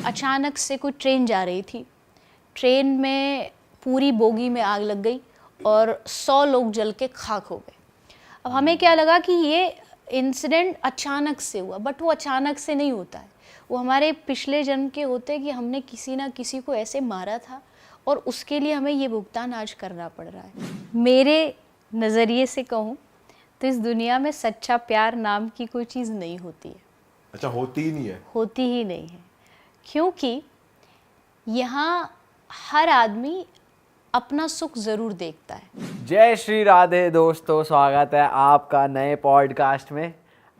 अचानक से कोई ट्रेन जा रही थी, ट्रेन में पूरी बोगी में आग लग गई और 100 लोग जल के खाक हो गए। अब हमें क्या लगा कि ये इंसिडेंट अचानक से हुआ, बट वो अचानक से नहीं होता है, वो हमारे पिछले जन्म के होते हैं कि हमने किसी ना किसी को ऐसे मारा था और उसके लिए हमें ये भुगतान आज करना पड़ रहा है। मेरे नज़रिए से कहूँ तो इस दुनिया में सच्चा प्यार नाम की कोई चीज़ नहीं होती है। अच्छा, होती ही नहीं है? होती ही नहीं है, क्योंकि यहाँ हर आदमी अपना सुख ज़रूर देखता है। जय श्री राधे दोस्तों, स्वागत है आपका नए पॉडकास्ट में।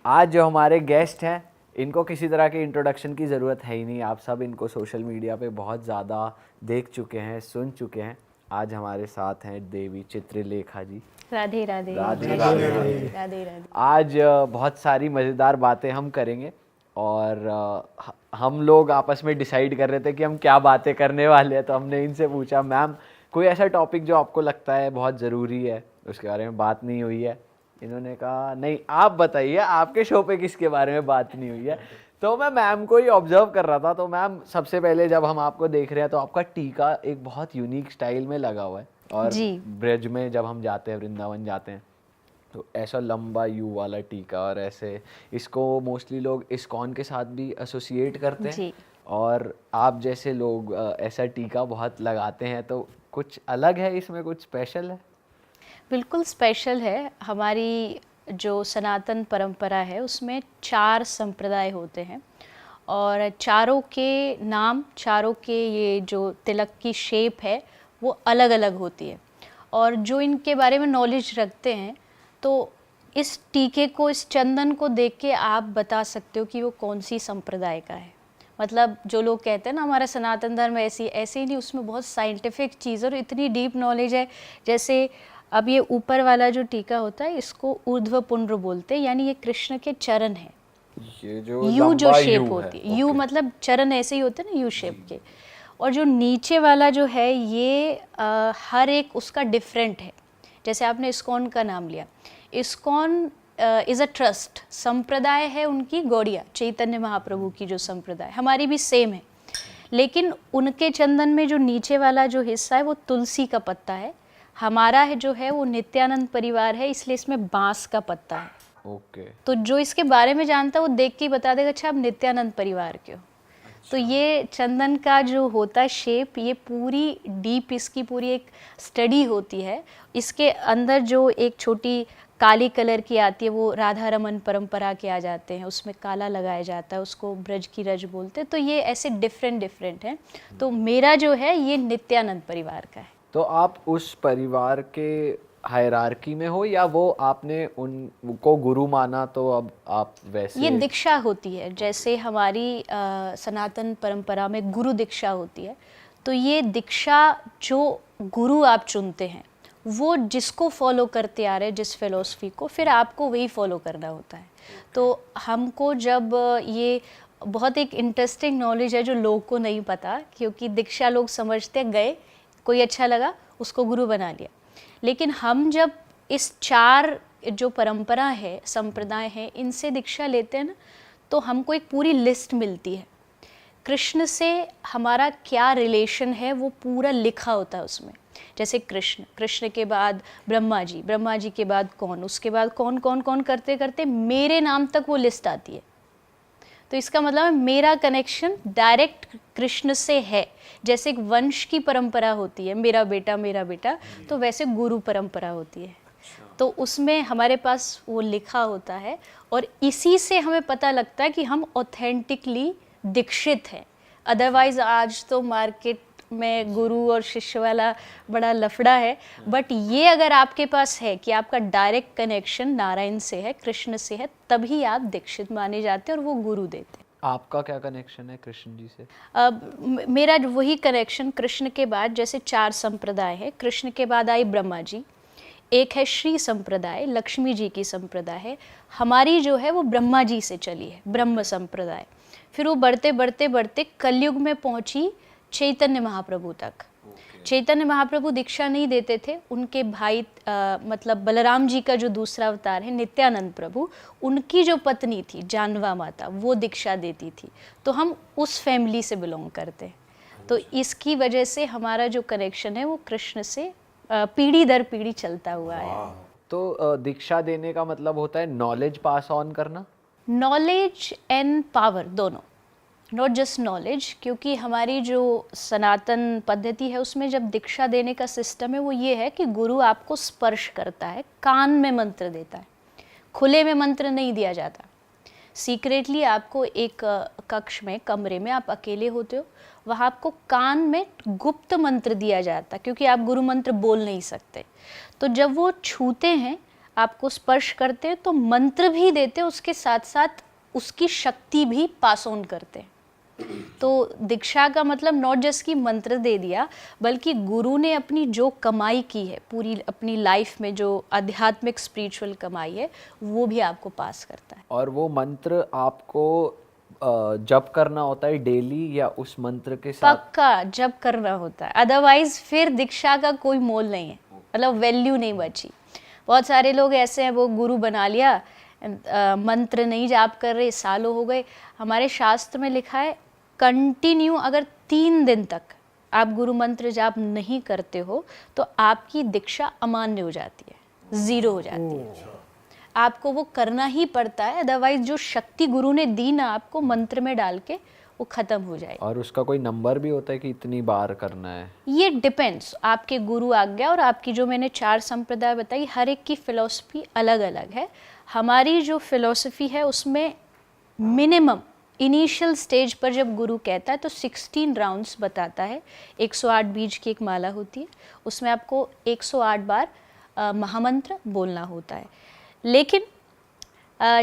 आज जो हमारे गेस्ट हैं, इनको किसी तरह के इंट्रोडक्शन की ज़रूरत है ही नहीं। आप सब इनको सोशल मीडिया पे बहुत ज़्यादा देख चुके हैं, सुन चुके हैं। आज हमारे साथ हैं देवी चित्रलेखा जी। राधे राधे राधे राधे राधे। राधे राधे राधे। आज बहुत सारी मज़ेदार बातें हम करेंगे और हम लोग आपस में डिसाइड कर रहे थे कि हम क्या बातें करने वाले हैं, तो हमने इनसे पूछा, मैम कोई ऐसा टॉपिक जो आपको लगता है बहुत ज़रूरी है, उसके बारे में बात नहीं हुई है। इन्होंने कहा नहीं, आप बताइए, आपके शो पे किसके बारे में बात नहीं हुई है। तो मैं मैम को ही ऑब्जर्व कर रहा था। तो मैम, सबसे पहले जब हम आपको देख रहे हैं तो आपका टीका एक बहुत यूनिक स्टाइल में लगा हुआ है, और ब्रज में जब हम जाते हैं, वृंदावन जाते हैं, तो ऐसा लंबा यू वाला टीका, और ऐसे इसको मोस्टली लोग इस्कॉन के साथ भी एसोसिएट करते हैं, और आप जैसे लोग ऐसा टीका बहुत लगाते हैं, तो कुछ अलग है इसमें, कुछ स्पेशल है? बिल्कुल स्पेशल है। हमारी जो सनातन परंपरा है उसमें 4 संप्रदाय होते हैं, और चारों के नाम, चारों के ये जो तिलक की शेप है वो अलग अलग होती है। और जो इनके बारे में नॉलेज रखते हैं, तो इस टीके को, इस चंदन को देख के आप बता सकते हो कि वो कौन सी संप्रदाय का है। मतलब जो लोग कहते हैं ना हमारा सनातन धर्म ऐसे ही नहीं, उसमें बहुत साइंटिफिक चीज़ और इतनी डीप नॉलेज है। जैसे अब ये ऊपर वाला जो टीका होता है, इसको ऊर्ध्व पुंड्र बोलते हैं, यानी ये कृष्ण के चरण है। ये जो यू जो शेप होती है, यू मतलब चरण ऐसे ही होते हैं ना, यू शेप के। और जो नीचे वाला जो है ये हर एक उसका डिफरेंट है। जैसे आपने इस्कॉन का नाम लिया, इस्कॉन इज़ अ ट्रस्ट, संप्रदाय है उनकी गौड़िया, चैतन्य महाप्रभु की जो संप्रदाय, हमारी भी सेम है। लेकिन उनके चंदन में जो नीचे वाला जो हिस्सा है वो तुलसी का पत्ता है, हमारा है जो है वो नित्यानंद परिवार है, इसलिए इसमें बांस का पत्ता है। ओके। तो जो इसके बारे में जानता है वो देख के ही बता देगा, अच्छा आप नित्यानंद परिवार के हो। तो ये चंदन का जो होता है शेप, ये पूरी डीप, इसकी पूरी एक स्टडी होती है। इसके अंदर जो एक छोटी काली कलर की आती है, वो राधा रमन परंपरा के आ जाते हैं, उसमें काला लगाया जाता है, उसको ब्रज की रज बोलते हैं। तो ये ऐसे डिफरेंट हैं। तो मेरा जो है ये नित्यानंद परिवार का है। तो आप उस परिवार के हायरार्की में हो, या वो आपने उनको गुरु माना तो अब आप वैसे? ये दीक्षा होती है, जैसे हमारी सनातन परंपरा में गुरु दीक्षा होती है। तो ये दीक्षा जो गुरु आप चुनते हैं, वो जिसको फॉलो करते आ रहे हैं, जिस फिलॉसफी को, फिर आपको वही फॉलो करना होता है। तो हमको जब ये बहुत एक इंटरेस्टिंग नॉलेज है जो लोगों को नहीं पता, क्योंकि दीक्षा लोग समझते गए, कोई अच्छा लगा उसको गुरु बना लिया। लेकिन हम जब इस 4 जो परंपरा है, संप्रदाय है, इनसे दीक्षा लेते हैं ना, तो हमको एक पूरी लिस्ट मिलती है। कृष्ण से हमारा क्या रिलेशन है वो पूरा लिखा होता है उसमें। जैसे कृष्ण के बाद ब्रह्मा जी के बाद कौन, उसके बाद कौन कौन कौन करते करते मेरे नाम तक वो लिस्ट आती है। तो इसका मतलब मेरा कनेक्शन डायरेक्ट कृष्ण से है। जैसे एक वंश की परंपरा होती है, मेरा बेटा, तो वैसे गुरु परंपरा होती है। तो उसमें हमारे पास वो लिखा होता है, और इसी से हमें पता लगता है कि हम ऑथेंटिकली दीक्षित हैं। अदरवाइज आज तो मार्केट में गुरु और शिष्य वाला बड़ा लफड़ा है, बट ये अगर आपके पास है कि आपका डायरेक्ट कनेक्शन नारायण से है, कृष्ण से है, तभी आप दीक्षित माने जाते हैं और वो गुरु देते हैं। आपका क्या कनेक्शन है कृष्ण जी से? मेरा वही कनेक्शन, कृष्ण के बाद जैसे 4 संप्रदाय है, कृष्ण के बाद आई ब्रह्मा जी, एक है श्री संप्रदाय, लक्ष्मी जी की संप्रदाय है। हमारी जो है वो ब्रह्मा जी से चली है, ब्रह्म संप्रदाय। फिर वो बढ़ते बढ़ते बढ़ते कलयुग में पहुंची चैतन्य महाप्रभु तक। चैतन्य महाप्रभु दीक्षा नहीं देते थे, उनके भाई मतलब बलराम जी का जो दूसरा अवतार है नित्यानंद प्रभु, उनकी जो पत्नी थी जानवा माता, वो दीक्षा देती थी। तो हम उस फैमिली से बिलोंग करते हैं। तो इसकी वजह से हमारा जो कनेक्शन है वो कृष्ण से पीढ़ी दर पीढ़ी चलता हुआ है। तो दीक्षा देने का मतलब होता है नॉलेज पास ऑन करना? नॉलेज एंड पावर दोनों, नॉट जस्ट नॉलेज, क्योंकि हमारी जो सनातन पद्धति है उसमें जब दीक्षा देने का सिस्टम है वो ये है कि गुरु आपको स्पर्श करता है, कान में मंत्र देता है, खुले में मंत्र नहीं दिया जाता। सीक्रेटली आपको एक कक्ष में, कमरे में आप अकेले होते हो, वहाँ आपको कान में गुप्त मंत्र दिया जाता है, क्योंकि आप गुरु मंत्र बोल नहीं सकते। तो जब वो छूते हैं, आपको स्पर्श करते हैं, तो मंत्र भी देते हैं, उसके साथ साथ उसकी शक्ति भी पास ऑन करते हैं। तो दीक्षा का मतलब नॉट जस्ट कि मंत्र दे दिया, बल्कि गुरु ने अपनी जो कमाई की है पूरी अपनी लाइफ में, जो आध्यात्मिक स्पिरिचुअल कमाई है, वो भी आपको पास करता है। और वो मंत्र आपको जप करना होता है डेली, या उस मंत्र के साथ? पक्का जप करना होता है, अदरवाइज फिर दीक्षा का कोई मोल नहीं है, मतलब वैल्यू नहीं बची। बहुत सारे लोग ऐसे हैं, वो गुरु बना लिया, मंत्र नहीं जाप कर रहे, सालों हो गए। हमारे शास्त्र में लिखा है कंटिन्यू अगर 3 दिन तक आप गुरु मंत्र जाप नहीं करते हो तो आपकी दीक्षा अमान्य हो जाती है, 0 हो जाती है। आपको वो करना ही पड़ता है, अदरवाइज जो शक्ति गुरु ने दी ना आपको मंत्र में डाल के, वो खत्म हो जाएगी। और उसका कोई नंबर भी होता है कि इतनी बार करना है? ये डिपेंड्स आपके गुरु आज्ञा और आपकी जो मैंने 4 संप्रदाय बताई, हर एक की फिलॉसफी अलग अलग है। हमारी जो फिलॉसफी है उसमें मिनिमम इनिशियल स्टेज पर जब गुरु कहता है तो 16 राउंड्स बताता है। 108 बीज की एक माला होती है, उसमें आपको 108 बार महामंत्र बोलना होता है। लेकिन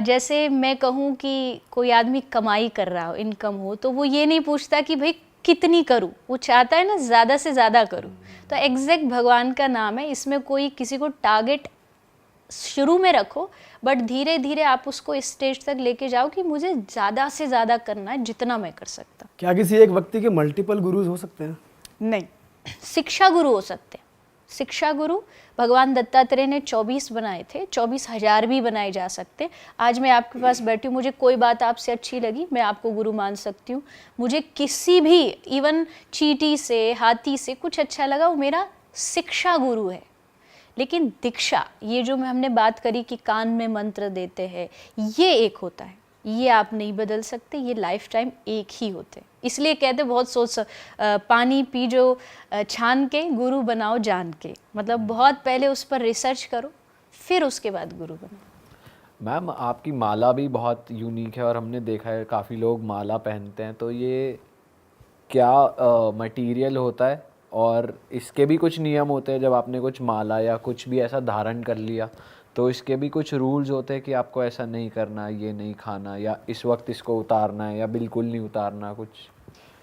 जैसे मैं कहूँ कि कोई आदमी कमाई कर रहा हो, इनकम हो, तो वो ये नहीं पूछता कि भाई कितनी करूँ, वो चाहता है ना ज़्यादा से ज़्यादा करूँ। तो एग्जैक्ट भगवान का नाम है, इसमें कोई किसी को टारगेट शुरू में रखो, बट धीरे धीरे आप उसको इस स्टेज तक लेके जाओ कि मुझे ज़्यादा से ज़्यादा करना है, जितना मैं कर सकता। क्या किसी एक व्यक्ति के मल्टीपल गुरुज हो सकते हैं? नहीं, शिक्षा गुरु हो सकते हैं। शिक्षा गुरु भगवान दत्तात्रेय ने 24 बनाए थे, 24,000 भी बनाए जा सकते। आज मैं आपके पास बैठी हूँ, मुझे कोई बात आपसे अच्छी लगी, मैं आपको गुरु मान सकती हूँ। मुझे किसी भी, इवन चींटी से, हाथी से कुछ अच्छा लगा, वो मेरा शिक्षा गुरु है। लेकिन दीक्षा, ये जो हमने बात करी कि कान में मंत्र देते हैं, ये एक होता है, ये आप नहीं बदल सकते, ये लाइफ टाइम एक ही होते। इसलिए कहते बहुत सोच, पानी पी जो छान के, गुरु बनाओ जान के। मतलब बहुत पहले उस पर रिसर्च करो, फिर उसके बाद गुरु बनाओ। मैम, आपकी माला भी बहुत यूनिक है और हमने देखा है काफ़ी लोग माला पहनते हैं, तो ये क्या मटेरियल होता है? और इसके भी कुछ नियम होते हैं? जब आपने कुछ माला या कुछ भी ऐसा धारण कर लिया तो इसके भी कुछ रूल्स होते हैं कि आपको ऐसा नहीं करना, ये नहीं खाना, या इस वक्त इसको उतारना है, या बिल्कुल नहीं उतारना कुछ?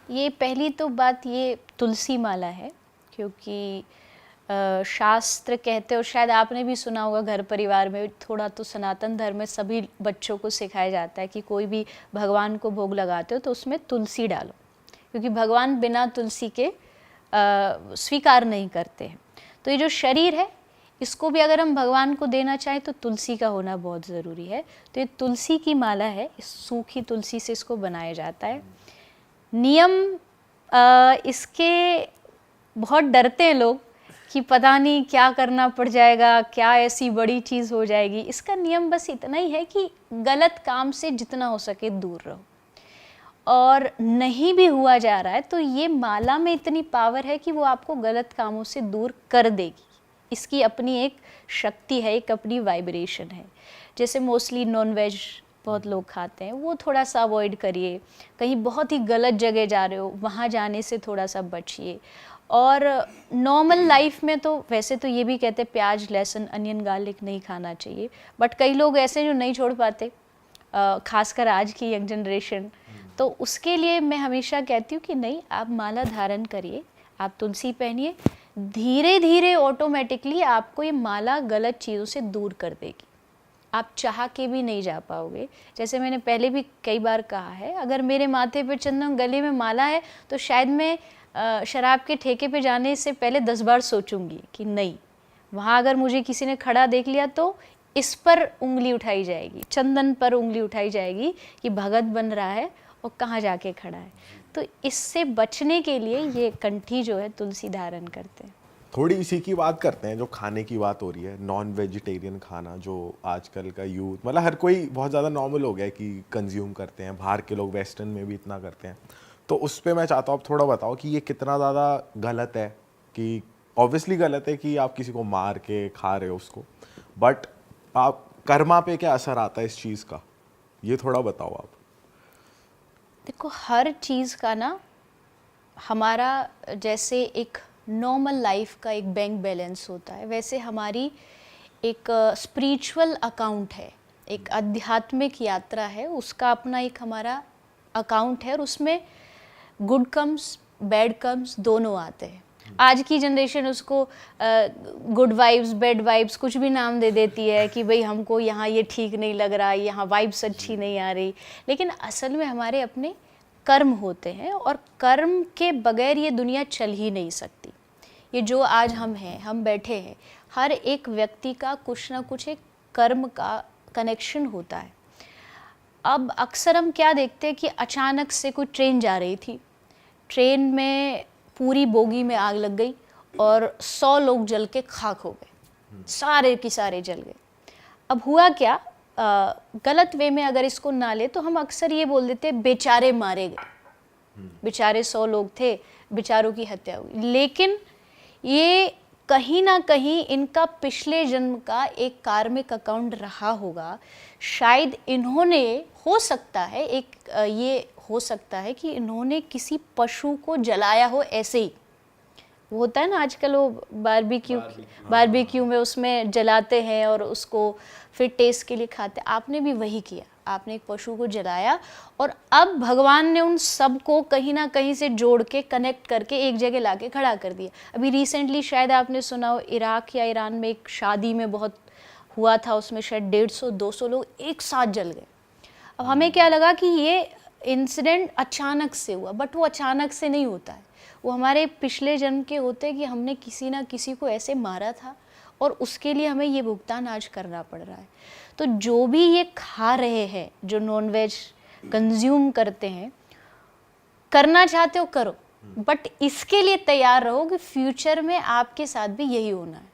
ये पहली तो बात, ये तुलसी माला है, क्योंकि शास्त्र कहते, और शायद आपने भी सुना होगा, घर परिवार में थोड़ा तो सनातन धर्म में सभी बच्चों को सिखाया जाता है कि कोई भी भगवान को भोग लगाते हो तो उसमें तुलसी डालो, क्योंकि भगवान बिना तुलसी के स्वीकार नहीं करते हैं। तो ये जो शरीर है, इसको भी अगर हम भगवान को देना चाहें तो तुलसी का होना बहुत ज़रूरी है। तो ये तुलसी की माला है, इस सूखी तुलसी से इसको बनाया जाता है। नियम इसके बहुत डरते हैं लोग कि पता नहीं क्या करना पड़ जाएगा, क्या ऐसी बड़ी चीज़ हो जाएगी। इसका नियम बस इतना ही है कि गलत काम से जितना हो सके दूर रहो, और नहीं भी हुआ जा रहा है तो ये माला में इतनी पावर है कि वो आपको गलत कामों से दूर कर देगी। इसकी अपनी एक शक्ति है, एक अपनी वाइब्रेशन है। जैसे मोस्टली नॉन वेज बहुत लोग खाते हैं, वो थोड़ा सा अवॉइड करिए। कहीं बहुत ही गलत जगह जा रहे हो, वहाँ जाने से थोड़ा सा बचिए। और नॉर्मल लाइफ में तो वैसे तो ये भी कहते हैं प्याज, लहसुन, अनियन, गार्लिक नहीं खाना चाहिए, बट कई लोग ऐसे जो नहीं छोड़ पाते, खासकर आज की यंग जनरेशन। तो उसके लिए मैं हमेशा कहती हूँ कि नहीं, आप माला धारण करिए, आप तुलसी पहनिए, धीरे धीरे ऑटोमेटिकली आपको ये माला गलत चीज़ों से दूर कर देगी। आप चाह के भी नहीं जा पाओगे। जैसे मैंने पहले भी कई बार कहा है, अगर मेरे माथे पे चंदन, गले में माला है, तो शायद मैं शराब के ठेके पे जाने से पहले 10 बार सोचूंगी कि नहीं, वहाँ अगर मुझे किसी ने खड़ा देख लिया तो इस पर उंगली उठाई जाएगी, चंदन पर उंगली उठाई जाएगी कि भगत बन रहा है और कहाँ जाके खड़ा है। तो इससे बचने के लिए ये कंठी जो है तुलसी धारण करते हैं। थोड़ी इसी की बात करते हैं, जो खाने की बात हो रही है, नॉन वेजिटेरियन खाना जो आजकल का यूथ, मतलब हर कोई बहुत ज़्यादा नॉर्मल हो गया है कि कंज्यूम करते हैं, बाहर के लोग वेस्टर्न में भी इतना करते हैं। तो उस पर मैं चाहता हूँ आप थोड़ा बताओ कि ये कितना ज़्यादा गलत है। कि ऑब्वियसली गलत है कि आप किसी को मार के खा रहे हो उसको, बट आप कर्मा पे क्या असर आता है इस चीज़ का, ये थोड़ा बताओ आप। देखो, हर चीज़ का ना हमारा जैसे एक नॉर्मल लाइफ का एक बैंक बैलेंस होता है, वैसे हमारी एक स्पिरिचुअल अकाउंट है, एक आध्यात्मिक यात्रा है, उसका अपना एक हमारा अकाउंट है और उसमें गुड कम्स बैड कम्स दोनों आते हैं। आज की जनरेशन उसको गुड वाइब्स बैड वाइब्स कुछ भी नाम दे देती है कि भाई हमको यहाँ ये ठीक नहीं लग रहा, यहाँ वाइब्स अच्छी नहीं आ रही, लेकिन असल में हमारे अपने कर्म होते हैं और कर्म के बगैर ये दुनिया चल ही नहीं सकती। ये जो आज हम हैं, हम बैठे हैं, हर एक व्यक्ति का कुछ ना कुछ एक कर्म का कनेक्शन होता है। अब अक्सर हम क्या देखते हैं कि अचानक से कोई ट्रेन जा रही थी, ट्रेन में पूरी बोगी में आग लग गई और 100 लोग जल के खाक हो गए, सारे के सारे जल गए। अब हुआ क्या, गलत वे में अगर इसको ना ले तो हम अक्सर ये बोल देते बेचारे मारे गए, बेचारे 100 लोग थे, बेचारों की हत्या हुई। लेकिन ये कहीं ना कहीं इनका पिछले जन्म का एक कार्मिक अकाउंट रहा होगा। शायद इन्होंने, हो सकता है एक ये हो सकता है कि इन्होंने किसी पशु को जलाया हो, ऐसे ही वो होता है ना आजकल वो बारबेक्यू में उसमें जलाते हैं और उसको फिर टेस्ट के लिए खाते हैं। आपने भी वही किया, आपने एक पशु को जलाया और अब भगवान ने उन सब को कहीं ना कहीं से जोड़ के कनेक्ट करके एक जगह लाके खड़ा कर दिया। अभी रिसेंटली शायद आपने सुना हो, इराक या ईरान में एक शादी में बहुत हुआ था, उसमें शायद 150-200 लोग एक साथ जल गए। अब हमें क्या लगा कि ये इंसिडेंट अचानक से हुआ, बट वो अचानक से नहीं होता है, वो हमारे पिछले जन्म के होते हैं कि हमने किसी ना किसी को ऐसे मारा था और उसके लिए हमें ये भुगतान आज करना पड़ रहा है। तो जो भी ये खा रहे हैं, जो नॉनवेज कंज्यूम करते हैं, करना चाहते हो करो, बट इसके लिए तैयार रहो कि फ्यूचर में आपके साथ भी यही होना है।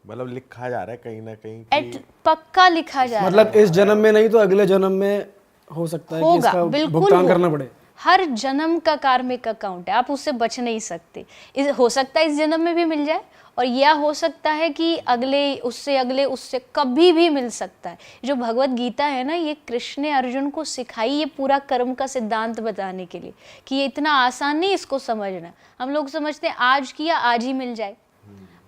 मतलब लिखा जा रहा है कहीं ना कहीं पक्का लिखा जा रहा है। मतलब इस जन्म में नहीं तो अगले जन्म में हो सकता है कि इसका भुगतान करना पड़े। हर जन्म का कार्मिक अकाउंट है, आप उससे बच नहीं सकते। हो सकता है इस जन्म में भी मिल जाए और यह हो सकता है कि अगले उससे कभी भी मिल सकता है। जो भगवत गीता है ना, ये कृष्ण ने अर्जुन को सिखाई, ये पूरा कर्म का सिद्धांत बताने के लिए कि ये इतना आसान नहीं इसको समझना। हम लोग समझते हैं आज किया आज ही मिल जाए,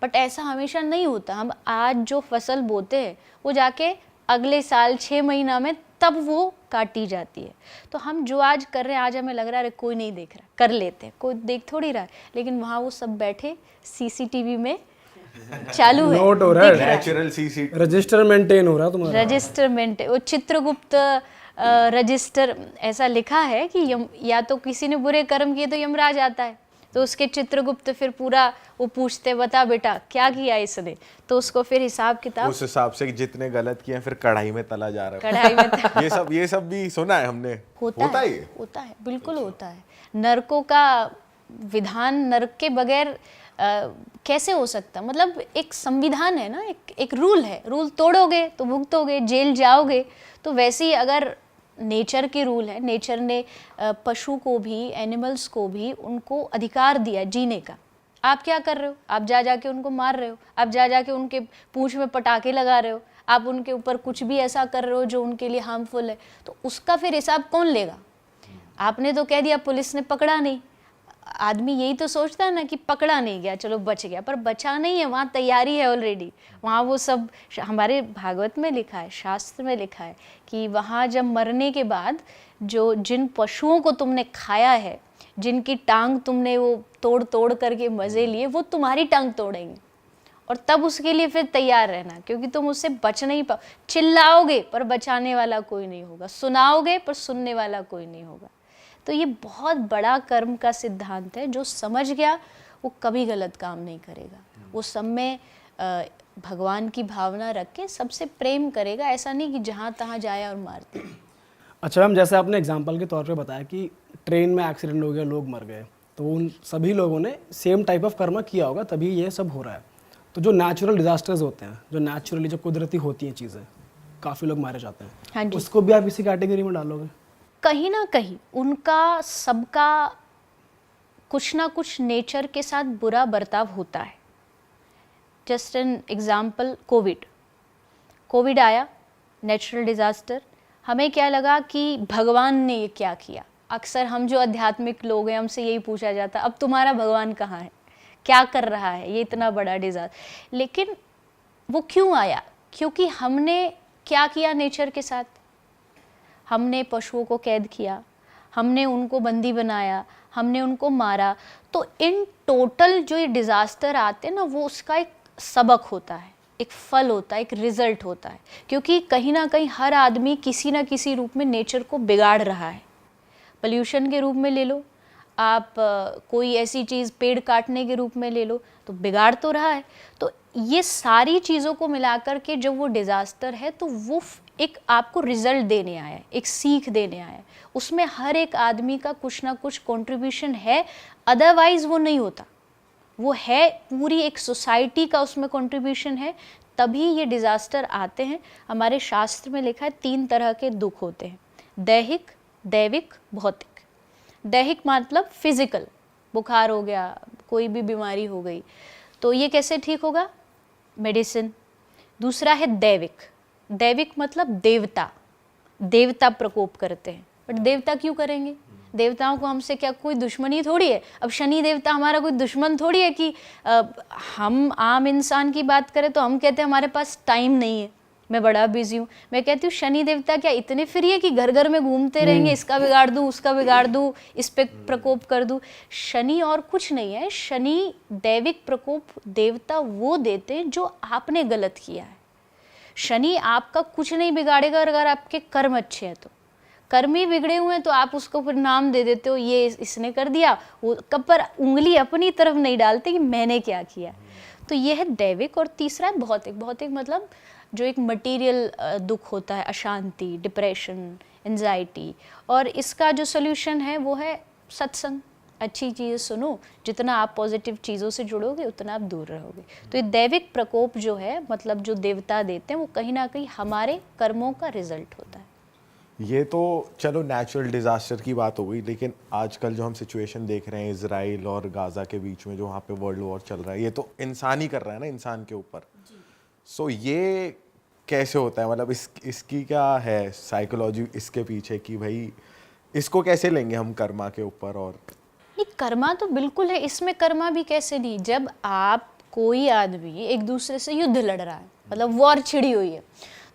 बट ऐसा हमेशा नहीं होता। हम आज जो फसल बोते हैं वो जाके अगले साल 6 महीना में तब वो काटी जाती है। तो हम जो आज कर रहे हैं, आज हमें लग रहा है कोई नहीं देख रहा, कर लेते हैं, कोई देख थोड़ी रहा है, लेकिन वहाँ वो सब बैठे सीसीटीवी में चालू है, नोट हो रहा है, नेचुरल सीसीटीवी रजिस्टर मेंटेन हो रहा तुम्हारा, रजिस्टर मेंटेन। वो चित्रगुप्त रजिस्टर ऐसा लिखा है कि या तो किसी ने बुरे कर्म किए तो यमराज आता है, तो उसके चित्रगुप्त फिर पूरा वो पूछते, बता बेटा क्या किया इसने, तो उसको फिर हिसाब किताब उस हिसाब से जितने गलत किए हैं फिर कढ़ाई में तला जा रहा है। कढ़ाई में ये सब भी सुना है हमने। होता है बिल्कुल होता है। नरकों का विधान, नरक के बगैर कैसे हो सकता? मतलब एक संविधान है ना, एक रूल है, रूल तोड़ोगे तो भुगतोगे, जेल जाओगे। तो वैसे ही अगर नेचर के रूल है, नेचर ने पशु को भी, एनिमल्स को भी उनको अधिकार दिया जीने का। आप क्या कर रहे हो? आप जा के उनको मार रहे हो, आप जा के उनके पूंछ में पटाखे लगा रहे हो, आप उनके ऊपर कुछ भी ऐसा कर रहे हो जो उनके लिए हार्मफुल है। तो उसका फिर हिसाब कौन लेगा? आपने तो कह दिया, पुलिस ने पकड़ा नहीं। आदमी यही तो सोचता है ना कि पकड़ा नहीं गया, चलो बच गया, पर बचा नहीं है, वहाँ तैयारी है ऑलरेडी। वहाँ वो सब हमारे भागवत में लिखा है, शास्त्र में लिखा है कि वहाँ जब मरने के बाद जिन पशुओं को तुमने खाया है, जिनकी टांग तुमने वो तोड़ करके मज़े लिए, वो तुम्हारी टांग तोड़ेंगे। और तब उसके लिए फिर तैयार रहना, क्योंकि तुम उससे बच नहीं पाओ। चिल्लाओगे पर बचाने वाला कोई नहीं होगा, सुनाओगे पर सुनने वाला कोई नहीं होगा। तो ये बहुत बड़ा कर्म का सिद्धांत है, जो समझ गया वो कभी गलत काम नहीं करेगा। वो सब में भगवान की भावना रख के सबसे प्रेम करेगा, ऐसा नहीं कि जहाँ तहाँ जाए और मार दे। अच्छा मैम, जैसे आपने एग्जांपल के तौर पे बताया कि ट्रेन में एक्सीडेंट हो गया, लोग मर गए, तो उन सभी लोगों ने सेम टाइप ऑफ कर्म किया होगा, तभी ये सब हो रहा है। तो जो नेचुरल डिजास्टर्स होते हैं, जो नेचुरली जो कुदरती होती हैं चीज़ें, काफ़ी लोग मारे जाते हैं, हाँ जी, उसको भी आप इसी कैटेगरी में डालोगे? कहीं ना कहीं उनका सबका कुछ ना कुछ नेचर के साथ बुरा बर्ताव होता है। जस्ट एन एग्जाम्पल, कोविड आया, नेचुरल डिज़ास्टर। हमें क्या लगा कि भगवान ने ये क्या किया। अक्सर हम जो आध्यात्मिक लोग हैं, हमसे यही पूछा जाता, अब तुम्हारा भगवान कहाँ है, क्या कर रहा है, ये इतना बड़ा डिज़ास्टर। लेकिन वो क्यों आया? क्योंकि हमने क्या किया नेचर के साथ? हमने पशुओं को कैद किया, हमने उनको बंदी बनाया, हमने उनको मारा। तो इन टोटल जो ये डिज़ास्टर आते हैं ना, वो उसका एक सबक होता है, एक फल होता है, एक रिजल्ट होता है। क्योंकि कहीं ना कहीं हर आदमी किसी ना किसी रूप में नेचर को बिगाड़ रहा है। पोल्यूशन के रूप में ले लो आप, कोई ऐसी चीज़ पेड़ काटने के रूप में ले लो, तो बिगाड़ तो रहा है। तो ये सारी चीज़ों को मिलाकर के जब वो डिज़ास्टर है, तो वो एक आपको रिजल्ट देने आया है, एक सीख देने आया है। उसमें हर एक आदमी का कुछ ना कुछ कंट्रीब्यूशन है, अदरवाइज वो नहीं होता। वो है पूरी एक सोसाइटी का उसमें कंट्रीब्यूशन है, तभी ये डिज़ास्टर आते हैं। हमारे शास्त्र में लिखा है 3 तरह के दुख होते हैं, दैहिक, दैविक, भौतिक। दैहिक मतलब फिजिकल, बुखार हो गया, कोई भी बीमारी हो गई, तो ये कैसे ठीक होगा? मेडिसिन। दूसरा है दैविक। दैविक मतलब देवता प्रकोप करते हैं। बट देवता क्यों करेंगे? देवताओं को हमसे क्या कोई दुश्मनी थोड़ी है। अब शनि देवता हमारा कोई दुश्मन थोड़ी है कि हम आम इंसान की बात करें तो हम कहते हैं हमारे पास टाइम नहीं है, मैं बड़ा बिजी हूँ। मैं कहती हूँ शनि देवता क्या इतने फ्री है कि घर घर में घूमते रहेंगे, इसका बिगाड़ दूँ, उसका बिगाड़ दूँ, इस पे प्रकोप कर दूँ? शनि और कुछ नहीं है। शनि दैविक प्रकोप देवता वो देते हैं जो आपने गलत किया है। शनि आपका कुछ नहीं बिगाड़ेगा अगर आपके कर्म अच्छे हैं तो। कर्म ही बिगड़े हुए हैं तो आप उसको फिर नाम दे देते हो, ये इसने कर दिया, वो कब पर उंगली अपनी तरफ नहीं डालते कि मैंने क्या किया। तो ये है दैविक। और तीसरा है भौतिक। भौतिक मतलब जो एक मटेरियल दुख होता है, अशांति, डिप्रेशन, एंजाइटी। और इसका जो सोल्यूशन है वो है सत्संग। अच्छी चीज़ सुनो, जितना आप पॉजिटिव चीज़ों से जुड़ोगे उतना आप दूर रहोगे। तो ये दैविक प्रकोप जो है, मतलब जो देवता देते हैं, वो कहीं ना कहीं हमारे कर्मों का रिजल्ट होता है। ये तो चलो नेचुरल डिज़ास्टर की बात हो गई, लेकिन आजकल जो हम सिचुएशन देख रहे हैं इजराइल और गाज़ा के बीच में, जो वहाँ पे वर्ल्ड वॉर चल रहा है, ये तो इंसान ही कर रहा है ना, इंसान के ऊपर। सो ये कैसे होता है? मतलब इसकी क्या है साइकोलॉजी इसके पीछे कि भाई इसको कैसे लेंगे हम कर्मा के ऊपर? और ये कर्मा तो बिल्कुल है, इसमें कर्मा भी कैसे नहीं। जब आप कोई आदमी एक दूसरे से युद्ध लड़ रहा है, मतलब वॉर छिड़ी हुई है,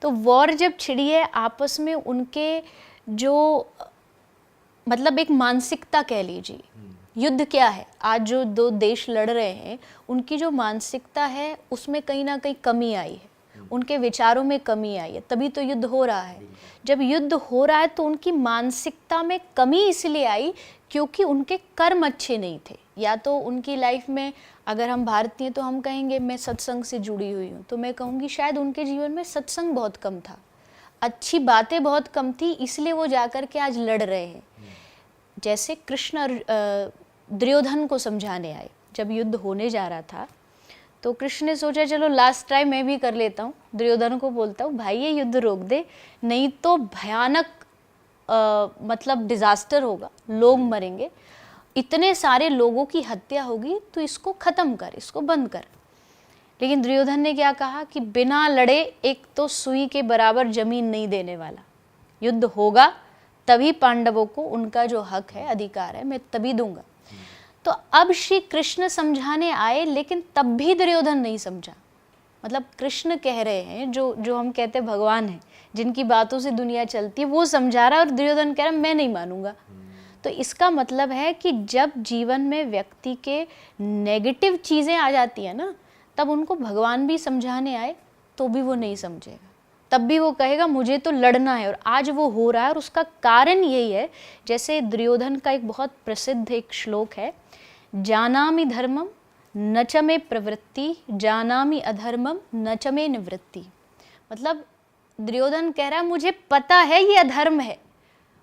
तो वॉर जब छिड़ी है आपस में, उनके जो मतलब एक मानसिकता कह लीजिए, युद्ध क्या है, आज जो 2 देश लड़ रहे हैं उनकी जो मानसिकता है उसमें कहीं ना कहीं कमी आई है, उनके विचारों में कमी आई है, तभी तो युद्ध हो रहा है। जब युद्ध हो रहा है तो उनकी मानसिकता में कमी इसलिए आई क्योंकि उनके कर्म अच्छे नहीं थे। या तो उनकी लाइफ में, अगर हम भारतीय तो हम कहेंगे मैं सत्संग से जुड़ी हुई हूँ, तो मैं कहूँगी शायद उनके जीवन में सत्संग बहुत कम था, अच्छी बातें बहुत कम थी, इसलिए वो जाकर के आज लड़ रहे हैं। जैसे कृष्ण दुर्योधन को समझाने आए, जब युद्ध होने जा रहा था तो कृष्ण ने सोचा चलो लास्ट टाइम मैं भी कर लेता हूँ। दुर्योधन को बोलता हूँ भाई ये युद्ध रोक दे, नहीं तो भयानक मतलब डिजास्टर होगा, लोग मरेंगे, इतने सारे लोगों की हत्या होगी, तो इसको ख़त्म कर, इसको बंद कर। लेकिन दुर्योधन ने क्या कहा कि बिना लड़े एक तो सुई के बराबर जमीन नहीं देने वाला, युद्ध होगा तभी पांडवों को उनका जो हक है, अधिकार है, मैं तभी दूंगा। तो अब श्री कृष्ण समझाने आए, लेकिन तब भी दुर्योधन नहीं समझा। मतलब कृष्ण कह रहे हैं, जो हम कहते हैं भगवान है, जिनकी बातों से दुनिया चलती है, वो समझा रहा है और दुर्योधन कह रहा है मैं नहीं मानूंगा। तो इसका मतलब है कि जब जीवन में व्यक्ति के नेगेटिव चीज़ें आ जाती है ना, तब उनको भगवान भी समझाने आए तो भी वो नहीं समझेगा। तब भी वो कहेगा मुझे तो लड़ना है, और आज वो हो रहा है। और उसका कारण यही है, जैसे दुर्योधन का एक बहुत प्रसिद्ध एक श्लोक है, जानामि धर्मम न च मे प्रवृत्ति, जानामि अधर्मम न च मे निवृत्ति। मतलब दुर्योधन कह रहा है मुझे पता है ये अधर्म है,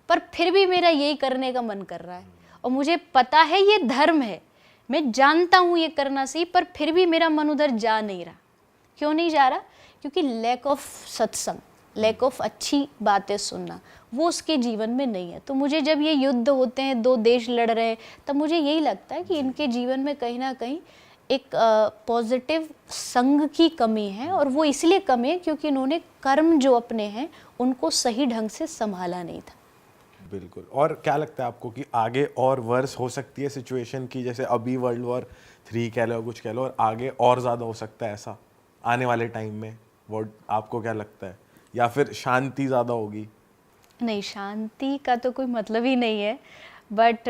पर फिर भी मेरा यही करने का मन कर रहा है, और मुझे पता है ये धर्म है, मैं जानता हूँ ये करना सही, पर फिर भी मेरा मन उधर जा नहीं रहा। क्यों नहीं जा रहा? क्योंकि लैक ऑफ सत्संग, लैक ऑफ अच्छी बातें सुनना, वो उसके जीवन में नहीं है। तो मुझे जब ये युद्ध होते हैं, दो देश लड़ रहे हैं, तब मुझे यही लगता है कि इनके जीवन में कहीं ना कहीं एक पॉजिटिव संग की कमी है, और वो इसलिए कमी है क्योंकि इन्होंने कर्म जो अपने हैं उनको सही ढंग से संभाला नहीं था। बिल्कुल। और क्या लगता है आपको कि आगे और वर्स हो सकती है सिचुएशन की, जैसे अभी वर्ल्ड वॉर 3 कह लो, कुछ कह लो, और आगे और ज़्यादा हो सकता है ऐसा आने वाले टाइम में? वो आपको क्या लगता है, या फिर शांति ज़्यादा होगी? नहीं, शांति का तो कोई मतलब ही नहीं है, बट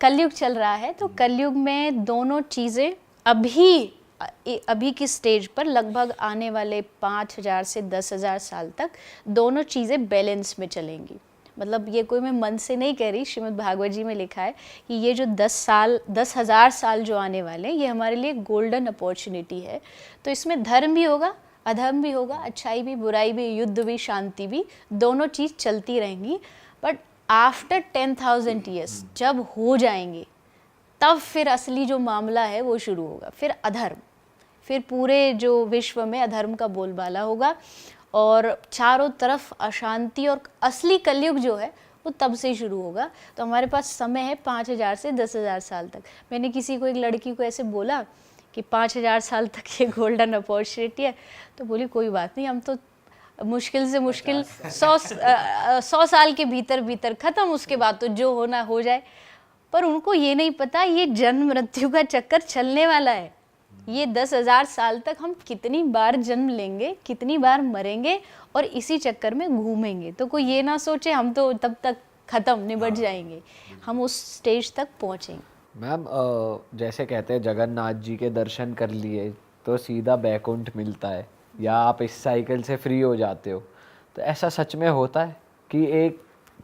कलयुग चल रहा है, तो कलयुग में दोनों चीज़ें अभी की स्टेज पर लगभग आने वाले 5000 से 10,000 साल तक दोनों चीज़ें बैलेंस में चलेंगी। मतलब ये कोई मैं मन से नहीं कह रही, श्रीमद् भागवत जी में लिखा है कि ये जो 10,000 साल जो आने वाले हैं, ये हमारे लिए गोल्डन अपॉर्चुनिटी है। तो इसमें धर्म भी होगा, अधर्म भी होगा, अच्छाई भी, बुराई भी, युद्ध भी, शांति भी, दोनों चीज़ चलती रहेंगी। बट आफ्टर 10,000 ईयर्स जब हो जाएंगे, तब फिर असली जो मामला है वो शुरू होगा। फिर अधर्म, फिर पूरे जो विश्व में अधर्म का बोलबाला होगा, और चारों तरफ अशांति, और असली कलयुग जो है वो तब से शुरू होगा। तो हमारे पास समय है 5000 से 10,000 साल तक। मैंने किसी को, एक लड़की को ऐसे बोला कि 5000 साल तक ये गोल्डन अपॉर्चुनिटी है, तो बोली कोई बात नहीं, हम तो मुश्किल से मुश्किल 100 साल के भीतर ख़त्म, उसके बाद तो जो होना हो जाए। पर उनको ये नहीं पता ये जन्म मृत्यु का चक्कर चलने वाला है। ये 10,000 साल तक हम कितनी बार जन्म लेंगे, कितनी बार मरेंगे, और इसी चक्कर में घूमेंगे। तो कोई ये ना सोचे हम तो तब तक ख़त्म, निबट जाएंगे, हम उस स्टेज तक पहुँचेंगे। मैम, जैसे कहते हैं जगन्नाथ जी के दर्शन कर लिए तो सीधा बैकुंठ मिलता है, या आप इस साइकिल से फ्री हो जाते हो, तो ऐसा सच में होता है कि एक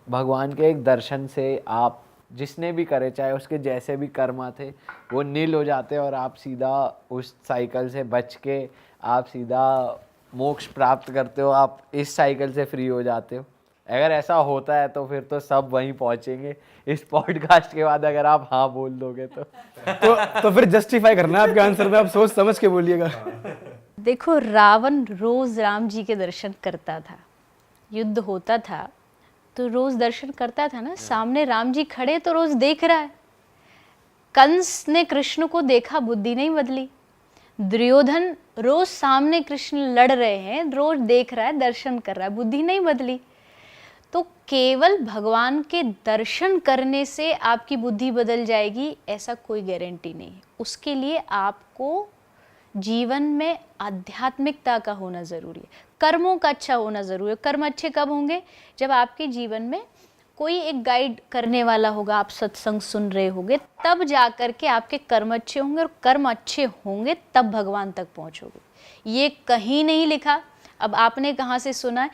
भगवान के एक दर्शन से आप जिसने भी करे, चाहे उसके जैसे भी कर्मा थे, वो नील हो जाते हैं और आप सीधा उस साइकिल से बच के आप सीधा मोक्ष प्राप्त करते हो, आप इस साइकिल से फ्री हो जाते हो? अगर ऐसा होता है तो फिर तो सब वहीं पहुंचेंगे इस पॉडकास्ट के बाद, अगर आप हाँ बोल दोगे तो फिर जस्टिफाई करना है आपके आंसर में, आप सोच समझ के बोलिएगा। देखो, रावण रोज राम जी के दर्शन करता था, युद्ध होता था तो रोज दर्शन करता था ना, सामने राम जी खड़े तो रोज देख रहा है। कंस ने कृष्ण को देखा, बुद्धि नहीं बदली। दुर्योधन रोज सामने कृष्ण लड़ रहे हैं, रोज देख रहा है, दर्शन कर रहा है, बुद्धि नहीं बदली। तो केवल भगवान के दर्शन करने से आपकी बुद्धि बदल जाएगी ऐसा कोई गारंटी नहीं है। उसके लिए आपको जीवन में आध्यात्मिकता का होना ज़रूरी है, कर्मों का अच्छा होना ज़रूरी है। कर्म अच्छे कब होंगे? जब आपके जीवन में कोई एक गाइड करने वाला होगा, आप सत्संग सुन रहे होंगे, तब जा कर के आपके कर्म अच्छे होंगे, और कर्म अच्छे होंगे तब भगवान तक पहुंचोगे। ये कहीं नहीं लिखा, अब आपने कहाँ से सुना है?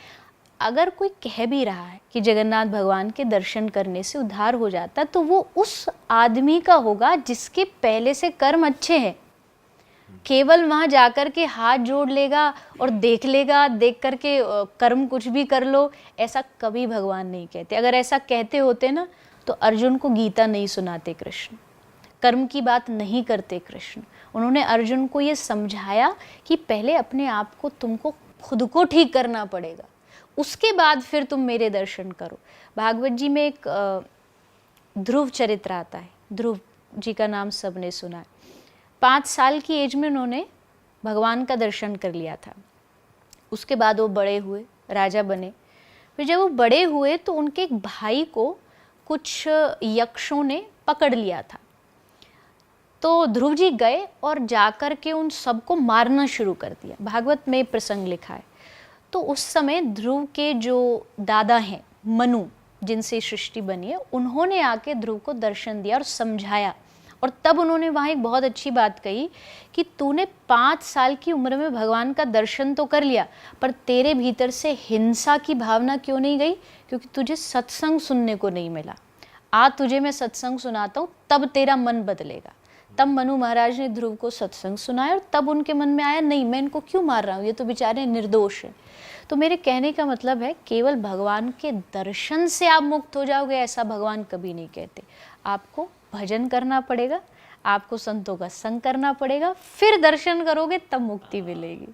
अगर कोई कह भी रहा है कि जगन्नाथ भगवान के दर्शन करने से उद्धार हो जाता, तो वो उस आदमी का होगा जिसके पहले से कर्म अच्छे हैं। केवल वहाँ जाकर के हाथ जोड़ लेगा और देख लेगा, देख करके कर्म कुछ भी कर लो, ऐसा कभी भगवान नहीं कहते। अगर ऐसा कहते होते ना तो अर्जुन को गीता नहीं सुनाते कृष्ण, कर्म की बात नहीं करते कृष्ण। उन्होंने अर्जुन को ये समझाया कि पहले अपने आप को तुमको खुद को ठीक करना पड़ेगा, उसके बाद फिर तुम मेरे दर्शन करो। भागवत जी में एक ध्रुव चरित्र आता है, ध्रुव जी का नाम सबने सुना है। 5 साल की एज में उन्होंने भगवान का दर्शन कर लिया था। उसके बाद वो बड़े हुए, राजा बने। फिर जब वो बड़े हुए तो उनके एक भाई को कुछ यक्षों ने पकड़ लिया था। तो ध्रुव जी गए और जाकर के उन सबको मारना शुरू कर दिया। भागवत में प्रसंग लिखा है। तो उस समय ध्रुव के जो दादा हैं मनु, जिनसे सृष्टि बनी है, उन्होंने आके ध्रुव को दर्शन दिया और समझाया, और तब उन्होंने वहाँ एक बहुत अच्छी बात कही कि तूने 5 साल की उम्र में भगवान का दर्शन तो कर लिया, पर तेरे भीतर से हिंसा की भावना क्यों नहीं गई? क्योंकि तुझे सत्संग सुनने को नहीं मिला। आज तुझे मैं सत्संग सुनाता हूँ, तब तेरा मन बदलेगा। तब मनु महाराज ने ध्रुव को सत्संग सुनाया और तब उनके मन में आया, नहीं मैं इनको क्यों मार रहा हूँ, ये तो बेचारे निर्दोष हैं। तो मेरे कहने का मतलब है, केवल भगवान के दर्शन से आप मुक्त हो जाओगे ऐसा भगवान कभी नहीं कहते। आपको भजन करना पड़ेगा, आपको संतों का संग करना पड़ेगा, फिर दर्शन करोगे तब मुक्ति मिलेगी।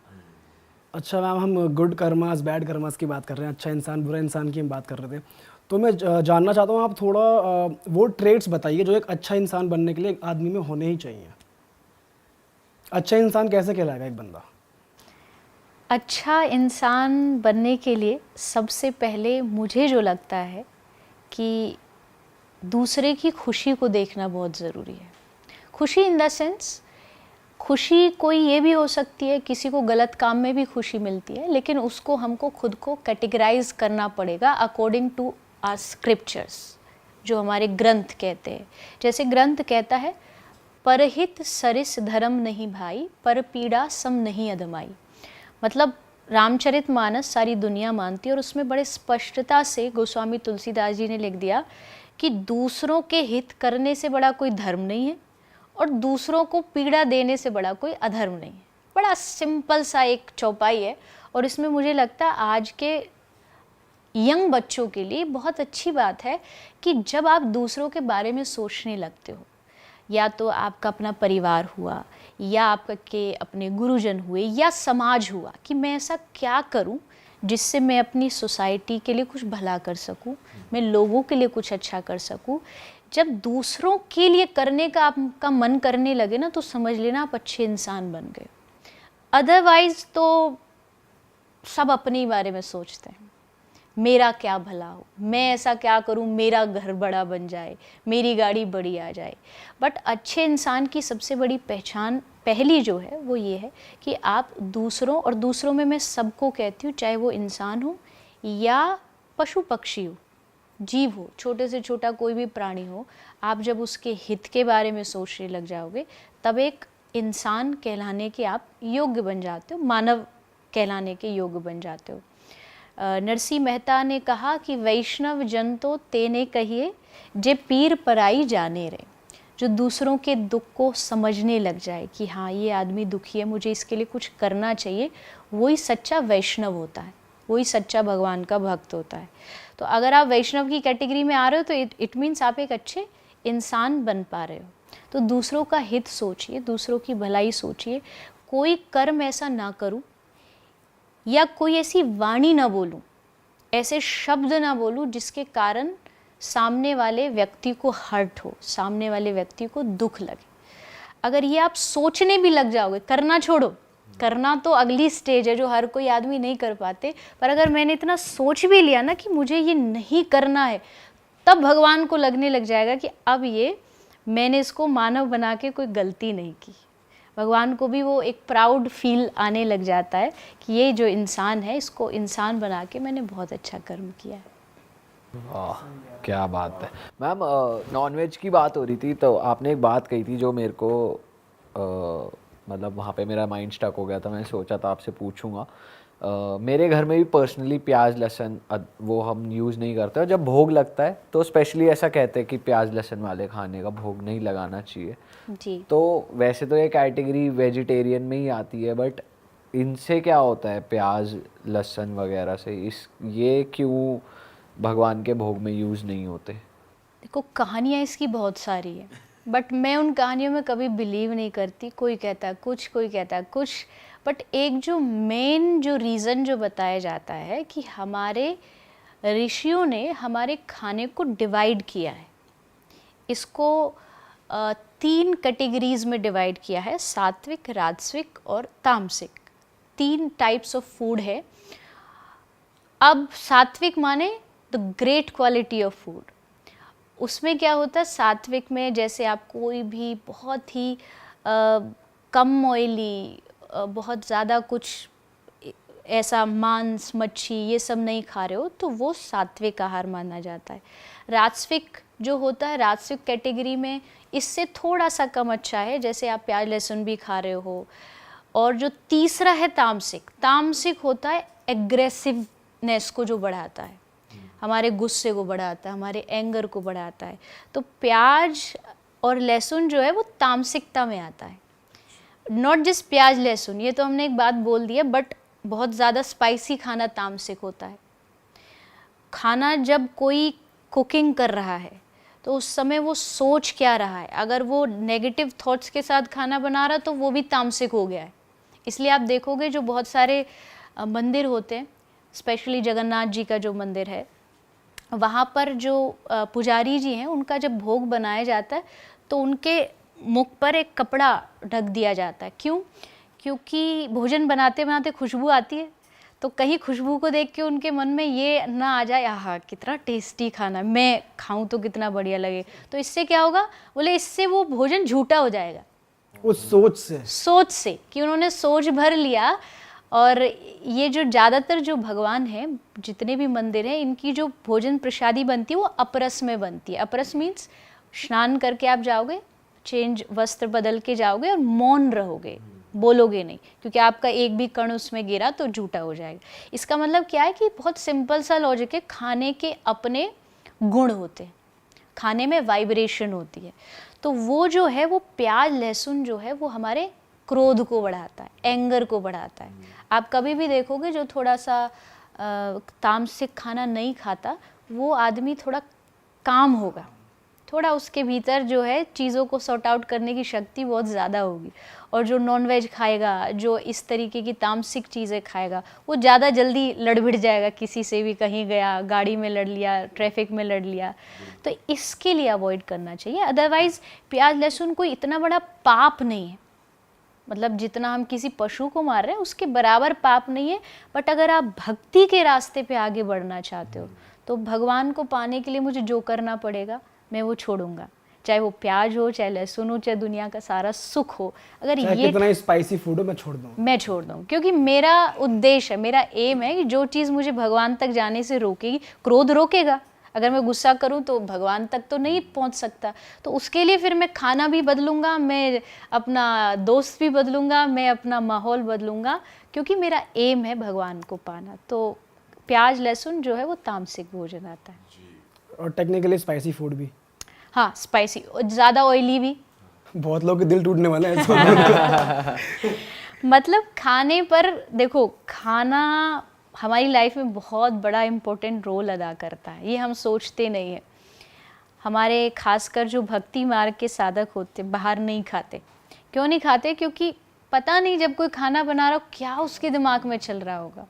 अच्छा मैम, हम गुड कर्मास बैड कर्मास की बात कर रहे हैं, अच्छा इंसान बुरा इंसान की हम बात कर रहे थे, तो मैं जानना चाहता हूँ आप थोड़ा वो ट्रेट्स बताइए जो एक अच्छा इंसान बनने के लिए एक आदमी में होने ही चाहिए। अच्छा इंसान कैसे कहलाएगा एक बंदा? अच्छा इंसान बनने के लिए सबसे पहले मुझे जो लगता है कि दूसरे की खुशी को देखना बहुत ज़रूरी है। खुशी इन द सेंस, खुशी कोई ये भी हो सकती है, किसी को गलत काम में भी खुशी मिलती है, लेकिन उसको हमको खुद को कैटेगराइज करना पड़ेगा अकॉर्डिंग टू आवर स्क्रिप्चर्स, जो हमारे ग्रंथ कहते हैं। जैसे ग्रंथ कहता है, परहित सरिस धर्म नहीं भाई, पर पीड़ा सम नहीं अधमाई। मतलब रामचरितमानस सारी दुनिया मानती है और उसमें बड़े स्पष्टता से गोस्वामी तुलसीदास जी ने लिख दिया कि दूसरों के हित करने से बड़ा कोई धर्म नहीं है और दूसरों को पीड़ा देने से बड़ा कोई अधर्म नहीं है। बड़ा सिंपल सा एक चौपाई है और इसमें मुझे लगता है आज के यंग बच्चों के लिए बहुत अच्छी बात है कि जब आप दूसरों के बारे में सोचने लगते हो, या तो आपका अपना परिवार हुआ या आपके अपने गुरुजन हुए या समाज हुआ, कि मैं ऐसा क्या करूं जिससे मैं अपनी सोसाइटी के लिए कुछ भला कर सकूं, मैं लोगों के लिए कुछ अच्छा कर सकूं। जब दूसरों के लिए करने का आपका मन करने लगे ना, तो समझ लेना आप अच्छे इंसान बन गए। अदरवाइज तो सब अपने ही बारे में सोचते हैं, मेरा क्या भला हो, मैं ऐसा क्या करूं, मेरा घर बड़ा बन जाए, मेरी गाड़ी बड़ी आ जाए। बट अच्छे इंसान की सबसे बड़ी पहचान पहली जो है वो ये है कि आप दूसरों, और दूसरों में मैं सबको कहती हूँ, चाहे वो इंसान हो या पशु पक्षी हो, जीव हो, छोटे से छोटा कोई भी प्राणी हो, आप जब उसके हित के बारे में सोचने लग जाओगे तब एक इंसान कहलाने के आप योग्य बन जाते हो, मानव कहलाने के योग्य बन जाते हो। नरसिंह मेहता ने कहा कि वैष्णव जन तो तेने कहिए जे पीर पराई जाने रहे। जो दूसरों के दुख को समझने लग जाए कि हाँ ये आदमी दुखी है, मुझे इसके लिए कुछ करना चाहिए, वही सच्चा वैष्णव होता है, वही सच्चा भगवान का भक्त होता है। तो अगर आप वैष्णव की कैटेगरी में आ रहे हो तो इट मीन्स आप एक अच्छे इंसान बन पा रहे हो। तो दूसरों का हित सोचिए, दूसरों की भलाई सोचिए, कोई कर्म ऐसा ना करूं या कोई ऐसी वाणी ना बोलूं, ऐसे शब्द ना बोलूं जिसके कारण सामने वाले व्यक्ति को हर्ट हो, सामने वाले व्यक्ति को दुख लगे। अगर ये आप सोचने भी लग जाओगे, करना छोड़ो, करना तो अगली स्टेज है जो हर कोई आदमी नहीं कर पाते, पर अगर मैंने इतना सोच भी लिया ना कि मुझे ये नहीं करना है, तब भगवान को लगने लग जाएगा कि अब ये मैंने इसको मानव बना के कोई गलती नहीं की। भगवान को भी वो एक प्राउड फील आने लग जाता है कि ये जो इंसान है, इसको इंसान बना के मैंने बहुत अच्छा कर्म किया है। वाह क्या बात है मैम। नॉनवेज की बात हो रही थी तो आपने एक बात कही थी जो मेरे को मतलब वहाँ पे मेरा माइंड स्टक हो गया था, मैंने सोचा था आपसे पूछूंगा। मेरे घर में भी पर्सनली प्याज लहसुन वो हम यूज़ नहीं करते, और जब भोग लगता है तो स्पेशली ऐसा कहते हैं कि प्याज लहसुन वाले खाने का भोग नहीं लगाना चाहिए जी। तो वैसे तो ये कैटेगरी वेजिटेरियन में ही आती है, बट इनसे क्या होता है प्याज लहसुन वगैरह से, ये क्यों भगवान के भोग में यूज़ नहीं होते? देखो कहानियाँ इसकी बहुत सारी है, बट मैं उन कहानियों में कभी बिलीव नहीं करती। कोई कहता है कुछ, कोई कहता है कुछ, बट एक जो मेन जो रीज़न जो बताया जाता है कि हमारे ऋषियों ने हमारे खाने को डिवाइड किया है, इसको 3 कैटेगरीज में डिवाइड किया है, सात्विक, राजसिक और तामसिक। 3 टाइप्स ऑफ फूड है। अब सात्विक माने the great quality of food. उसमें क्या होता है, सात्विक में जैसे आप कोई भी बहुत ही कम ऑयली, बहुत ज़्यादा कुछ ऐसा मांस मच्छी ये सब नहीं खा रहे हो तो वो सात्विक आहार माना जाता है। राजसिक जो होता है, राजसिक कैटेगरी में इससे थोड़ा सा कम अच्छा है, जैसे आप प्याज लहसुन भी खा रहे हो। और जो तीसरा है तामसिक, तामसिक होता है एग्रेसिवनेस को जो बढ़ाता है, हमारे गुस्से को बढ़ाता है, हमारे एंगर को बढ़ाता है। तो प्याज और लहसुन जो है वो तामसिकता में आता है। नॉट जस्ट प्याज लहसुन, ये तो हमने एक बात बोल दी है, बट बहुत ज़्यादा स्पाइसी खाना तामसिक होता है। खाना जब कोई कुकिंग कर रहा है तो उस समय वो सोच क्या रहा है, अगर वो नेगेटिव थॉट्स के साथ खाना बना रहा तो वो भी तामसिक हो गया है। इसलिए आप देखोगे जो बहुत सारे मंदिर होते हैं, स्पेशली जगन्नाथ जी का जो मंदिर है, वहाँ पर जो पुजारी जी हैं उनका जब भोग बनाया जाता है तो उनके मुख पर एक कपड़ा ढक दिया जाता है। क्यों? क्योंकि भोजन बनाते बनाते खुशबू आती है, तो कहीं खुशबू को देख के उनके मन में ये ना आ जाए, आहा कितना टेस्टी खाना, मैं खाऊं तो कितना बढ़िया लगे। तो इससे क्या होगा, बोले इससे वो भोजन झूठा हो जाएगा उस सोच से कि उन्होंने सोच भर लिया। और ये जो ज़्यादातर जो भगवान हैं, जितने भी मंदिर हैं, इनकी जो भोजन प्रसादी बनती है वो अपरस में बनती है। अपरस मीन्स स्नान करके आप जाओगे, चेंज वस्त्र बदल के जाओगे और मौन रहोगे, बोलोगे नहीं, क्योंकि आपका एक भी कण उसमें गिरा तो झूठा हो जाएगा। इसका मतलब क्या है कि बहुत सिंपल सा लॉजिक है, खाने के अपने गुण होते हैं, खाने में वाइब्रेशन होती है। तो वो जो है वो प्याज लहसुन जो है वो हमारे क्रोध को बढ़ाता है, एंगर को बढ़ाता है। आप कभी भी देखोगे जो थोड़ा सा तामसिक खाना नहीं खाता, वो आदमी थोड़ा काम होगा, थोड़ा उसके भीतर जो है चीज़ों को सॉर्ट आउट करने की शक्ति बहुत ज़्यादा होगी। और जो नॉनवेज खाएगा, जो इस तरीके की तामसिक चीज़ें खाएगा, वो ज़्यादा जल्दी लड़ भिड़ जाएगा, किसी से भी कहीं गया, गाड़ी में लड़ लिया, ट्रैफिक में लड़ लिया। तो इसके लिए अवॉइड करना चाहिए। अदरवाइज़ प्याज लहसुन कोई इतना बड़ा पाप नहीं है, मतलब जितना हम किसी पशु को मार रहे हैं उसके बराबर पाप नहीं है। बट अगर आप भक्ति के रास्ते पे आगे बढ़ना चाहते हो तो भगवान को पाने के लिए मुझे जो करना पड़ेगा मैं वो छोड़ूंगा, चाहे वो प्याज हो, चाहे लहसुन हो, चाहे दुनिया का सारा सुख हो। अगर ये कितना स्पाइसी फूड हो मैं छोड़ दूँ, क्योंकि मेरा उद्देश्य है, मेरा एम है कि जो चीज़ मुझे भगवान तक जाने से रोकेगी, क्रोध रोकेगा, अगर मैं गुस्सा करूं तो भगवान तक तो नहीं पहुंच सकता। तो उसके लिए फिर मैं खाना भी बदलूंगा, मैं अपना दोस्त भी बदलूंगा, मैं अपना माहौल बदलूंगा, क्योंकि मेरा एम है भगवान को पाना। तो प्याज लहसुन जो है वो तामसिक भोजन आता है। और टेक्निकली स्पाइसी फूड भी, हाँ स्पाइसी, ज़्यादा ऑयली भी, बहुत लोग के दिल टूटने वाला है मतलब खाने पर देखो, खाना हमारी लाइफ में बहुत बड़ा इम्पोर्टेंट रोल अदा करता है, ये हम सोचते नहीं हैं। हमारे खासकर जो भक्ति मार्ग के साधक होते बाहर नहीं खाते। क्यों नहीं खाते? क्योंकि पता नहीं जब कोई खाना बना रहा हो क्या उसके दिमाग में चल रहा होगा।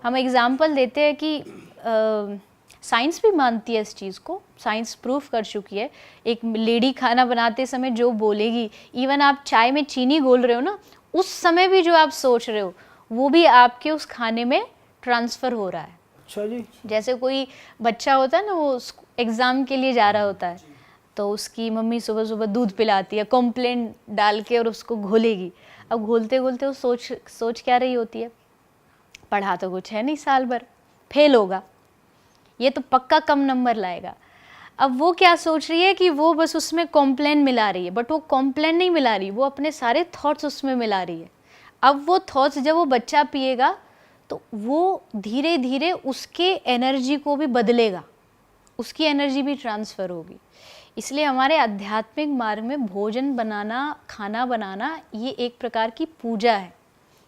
हम एग्जाम्पल देते हैं कि साइंस भी मानती है इस चीज़ को, साइंस प्रूफ कर चुकी है। एक लेडी खाना बनाते समय जो बोलेगी, इवन आप चाय में चीनी घोल रहे हो ना, उस समय भी जो आप सोच रहे हो वो भी आपके उस खाने में ट्रांसफ़र हो रहा है। अच्छा जी। जैसे कोई बच्चा होता है ना, वो एग्ज़ाम के लिए जा रहा होता है तो उसकी मम्मी सुबह सुबह दूध पिलाती है, कॉम्प्लेन डाल के, और उसको घोलेगी। अब घोलते घोलते वो सोच क्या रही होती है, पढ़ा तो कुछ है नहीं, साल भर फेल होगा, ये तो पक्का कम नंबर लाएगा। अब वो क्या सोच रही है कि वो बस उसमें कॉम्प्लेन मिला रही है, बट वो कॉम्प्लेन नहीं मिला रही, वो अपने सारे थॉट्स उसमें मिला रही है। अब वो थॉट्स जब वो बच्चा पिएगा तो वो धीरे धीरे उसके एनर्जी को भी बदलेगा, उसकी एनर्जी भी ट्रांसफ़र होगी। इसलिए हमारे आध्यात्मिक मार्ग में भोजन बनाना, खाना बनाना, ये एक प्रकार की पूजा है।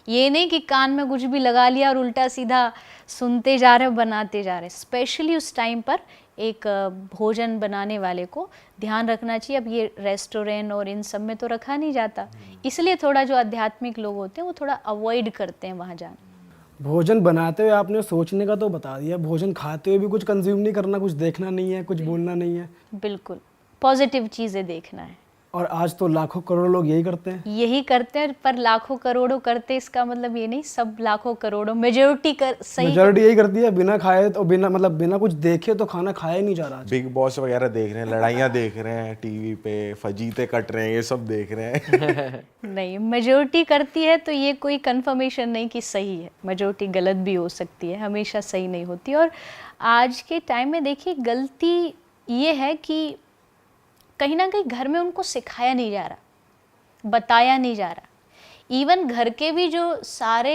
ये नहीं कि कान में कुछ भी लगा लिया और उल्टा सीधा सुनते जा रहे, बनाते जा रहे। स्पेशली उस टाइम पर एक भोजन बनाने वाले को ध्यान रखना चाहिए। अब ये रेस्टोरेंट और इन सब में तो रखा नहीं जाता, इसलिए थोड़ा जो आध्यात्मिक लोग होते हैं वो थोड़ा अवॉइड करते हैं वहाँ जाना। भोजन बनाते हुए आपने सोचने का तो बता दिया, भोजन खाते हुए भी कुछ कंज्यूम नहीं करना, कुछ देखना नहीं है, कुछ बोलना नहीं है। बिल्कुल, पॉजिटिव चीज़ें देखना है। और आज तो लाखों करोड़ों लोग यही करते हैं। यही करते हैं, पर लाखों करोड़ों करते इसका मतलब ये नहीं सब लाखों करोड़ों, मेजोरिटी कर सही। मेजॉरिटी यही करती है, बिना खाए तो बिना कुछ देखे तो खाना खाया ही नहीं जा रहा आज। बिग बॉस वगैरह देख रहे हैं, लड़ाइयाँ देख रहे हैं टीवी पे, फजीते कट रहे हैं, ये सब देख रहे हैं। नहीं, मेजोरिटी करती है तो ये कोई कंफर्मेशन नहीं कि सही है, मेजोरिटी गलत भी हो सकती है, हमेशा सही नहीं होती। और आज के टाइम में देखिए गलती ये है कि कहीं ना कहीं घर में उनको सिखाया नहीं जा रहा, बताया नहीं जा रहा। इवन घर के भी जो सारे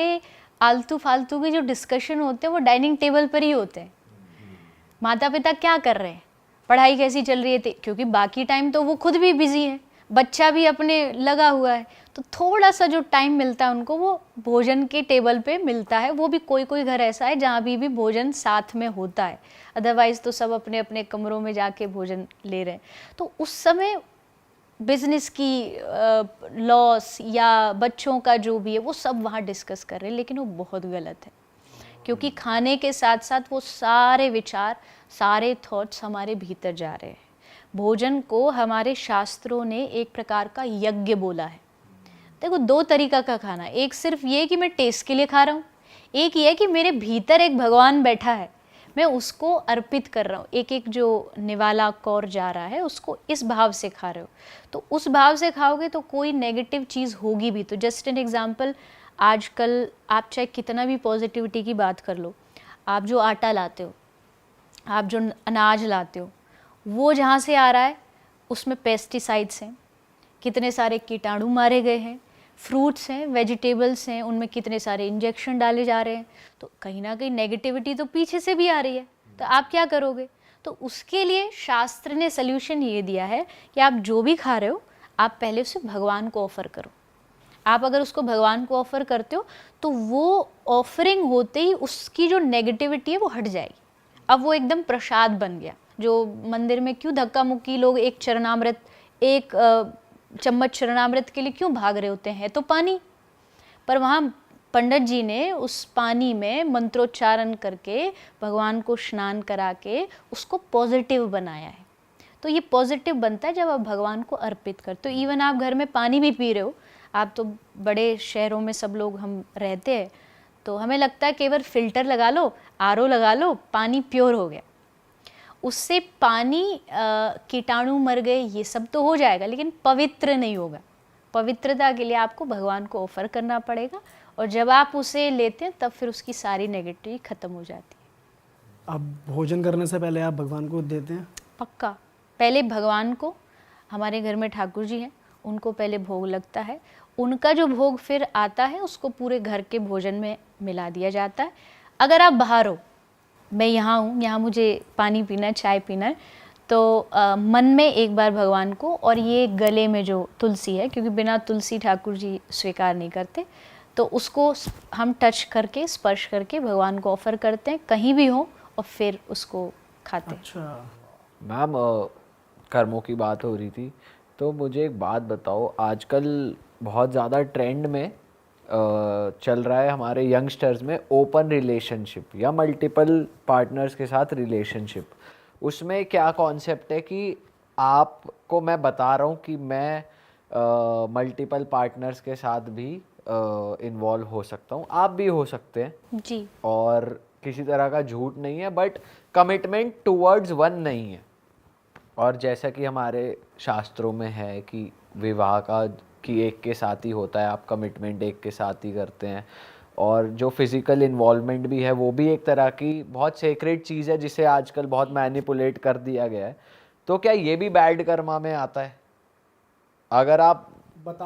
आलतू फालतू के जो डिस्कशन होते हैं वो डाइनिंग टेबल पर ही होते हैं। माता पिता क्या कर रहे हैं, पढ़ाई कैसी चल रही है, क्योंकि बाकी टाइम तो वो खुद भी बिजी है, बच्चा भी अपने लगा हुआ है, तो थोड़ा सा जो टाइम मिलता है उनको वो भोजन के टेबल पे मिलता है। वो भी कोई कोई घर ऐसा है जहाँ भी भोजन साथ में होता है, अदरवाइज़ तो सब अपने अपने कमरों में जाके भोजन ले रहे हैं। तो उस समय बिजनेस की लॉस या बच्चों का जो भी है वो सब वहाँ डिस्कस कर रहे हैं, लेकिन वो बहुत गलत है। क्योंकि खाने के साथ साथ वो सारे विचार, सारे थॉट्स हमारे भीतर जा रहे हैं। भोजन को हमारे शास्त्रों ने एक प्रकार का यज्ञ बोला है। देखो दो तरीका का खाना, एक सिर्फ ये कि मैं टेस्ट के लिए खा रहा हूँ, एक ये कि मेरे भीतर एक भगवान बैठा है, मैं उसको अर्पित कर रहा हूँ। एक एक जो निवाला कौर जा रहा है उसको इस भाव से खा रहे हो, तो उस भाव से खाओगे तो कोई नेगेटिव चीज़ होगी भी। तो जस्ट एन एग्जाम्पल, आजकल आप चाहे कितना भी पॉजिटिविटी की बात कर लो, आप जो आटा लाते हो, आप जो अनाज लाते हो, वो जहाँ से आ रहा है उसमें पेस्टिसाइड्स हैं, कितने सारे कीटाणु मारे गए हैं। फ्रूट्स हैं, वेजिटेबल्स हैं, उनमें कितने सारे इंजेक्शन डाले जा रहे हैं। तो कहीं ना कहीं नेगेटिविटी तो पीछे से भी आ रही है, तो आप क्या करोगे? तो उसके लिए शास्त्र ने सल्यूशन ये दिया है कि आप जो भी खा रहे हो आप पहले उसे भगवान को ऑफ़र करो। आप अगर उसको भगवान को ऑफ़र करते हो तो वो ऑफरिंग होते ही उसकी जो नेगेटिविटी है वो हट जाएगी। अब वो एकदम प्रसाद बन गया। जो मंदिर में क्यों धक्का मुक्की लोग एक चरणामृत, एक चम्मच चरणामृत के लिए क्यों भाग रहे होते हैं? तो पानी, पर वहाँ पंडित जी ने उस पानी में मंत्रोच्चारण करके भगवान को स्नान करा के उसको पॉजिटिव बनाया है। तो ये पॉजिटिव बनता है जब आप भगवान को अर्पित करते हो। इवन आप घर में पानी भी पी रहे हो, आप तो बड़े शहरों में सब लोग हम रहते हैं, तो हमें लगता है केवल फ़िल्टर लगा लो, आरओ लगा लो, पानी प्योर हो गया। उससे पानी कीटाणु मर गए ये सब तो हो जाएगा, लेकिन पवित्र नहीं होगा। पवित्रता के लिए आपको भगवान को ऑफ़र करना पड़ेगा, और जब आप उसे लेते हैं तब फिर उसकी सारी नेगेटिविटी ख़त्म हो जाती है। आप भोजन करने से पहले आप भगवान को देते हैं? पक्का, पहले भगवान को, हमारे घर में ठाकुर जी हैं, उनको पहले भोग लगता है। उनका जो भोग फिर आता है उसको पूरे घर के भोजन में मिला दिया जाता है। अगर आप बाहर हो, मैं यहाँ हूँ, यहाँ मुझे पानी पीना है, चाय पीना है, तो मन में एक बार भगवान को, और ये गले में जो तुलसी है, क्योंकि बिना तुलसी ठाकुर जी स्वीकार नहीं करते, तो उसको हम टच करके, स्पर्श करके भगवान को ऑफ़र करते हैं कहीं भी हो, और फिर उसको खाते हैं। अच्छा मैम, कर्मों की बात हो रही थी, तो मुझे एक बात बताओ, आजकल बहुत ज़्यादा ट्रेंड में चल रहा है हमारे यंगस्टर्स में ओपन रिलेशनशिप या मल्टीपल पार्टनर्स के साथ रिलेशनशिप। उसमें क्या कॉन्सेप्ट है कि आपको मैं बता रहा हूँ कि मैं मल्टीपल पार्टनर्स के साथ भी इन्वॉल्व हो सकता हूँ, आप भी हो सकते हैं जी। और किसी तरह का झूठ नहीं है, बट कमिटमेंट टुवर्ड्स वन नहीं है। और जैसा कि हमारे शास्त्रों में है कि विवाह का कि एक के साथ ही होता है, आप कमिटमेंट एक के साथ ही करते हैं, और जो फिज़िकल इन्वॉल्वमेंट भी है वो भी एक तरह की बहुत सेक्रेट चीज़ है जिसे आजकल बहुत मैनिपुलेट कर दिया गया है। तो क्या ये भी बैड कर्मा में आता है? अगर आप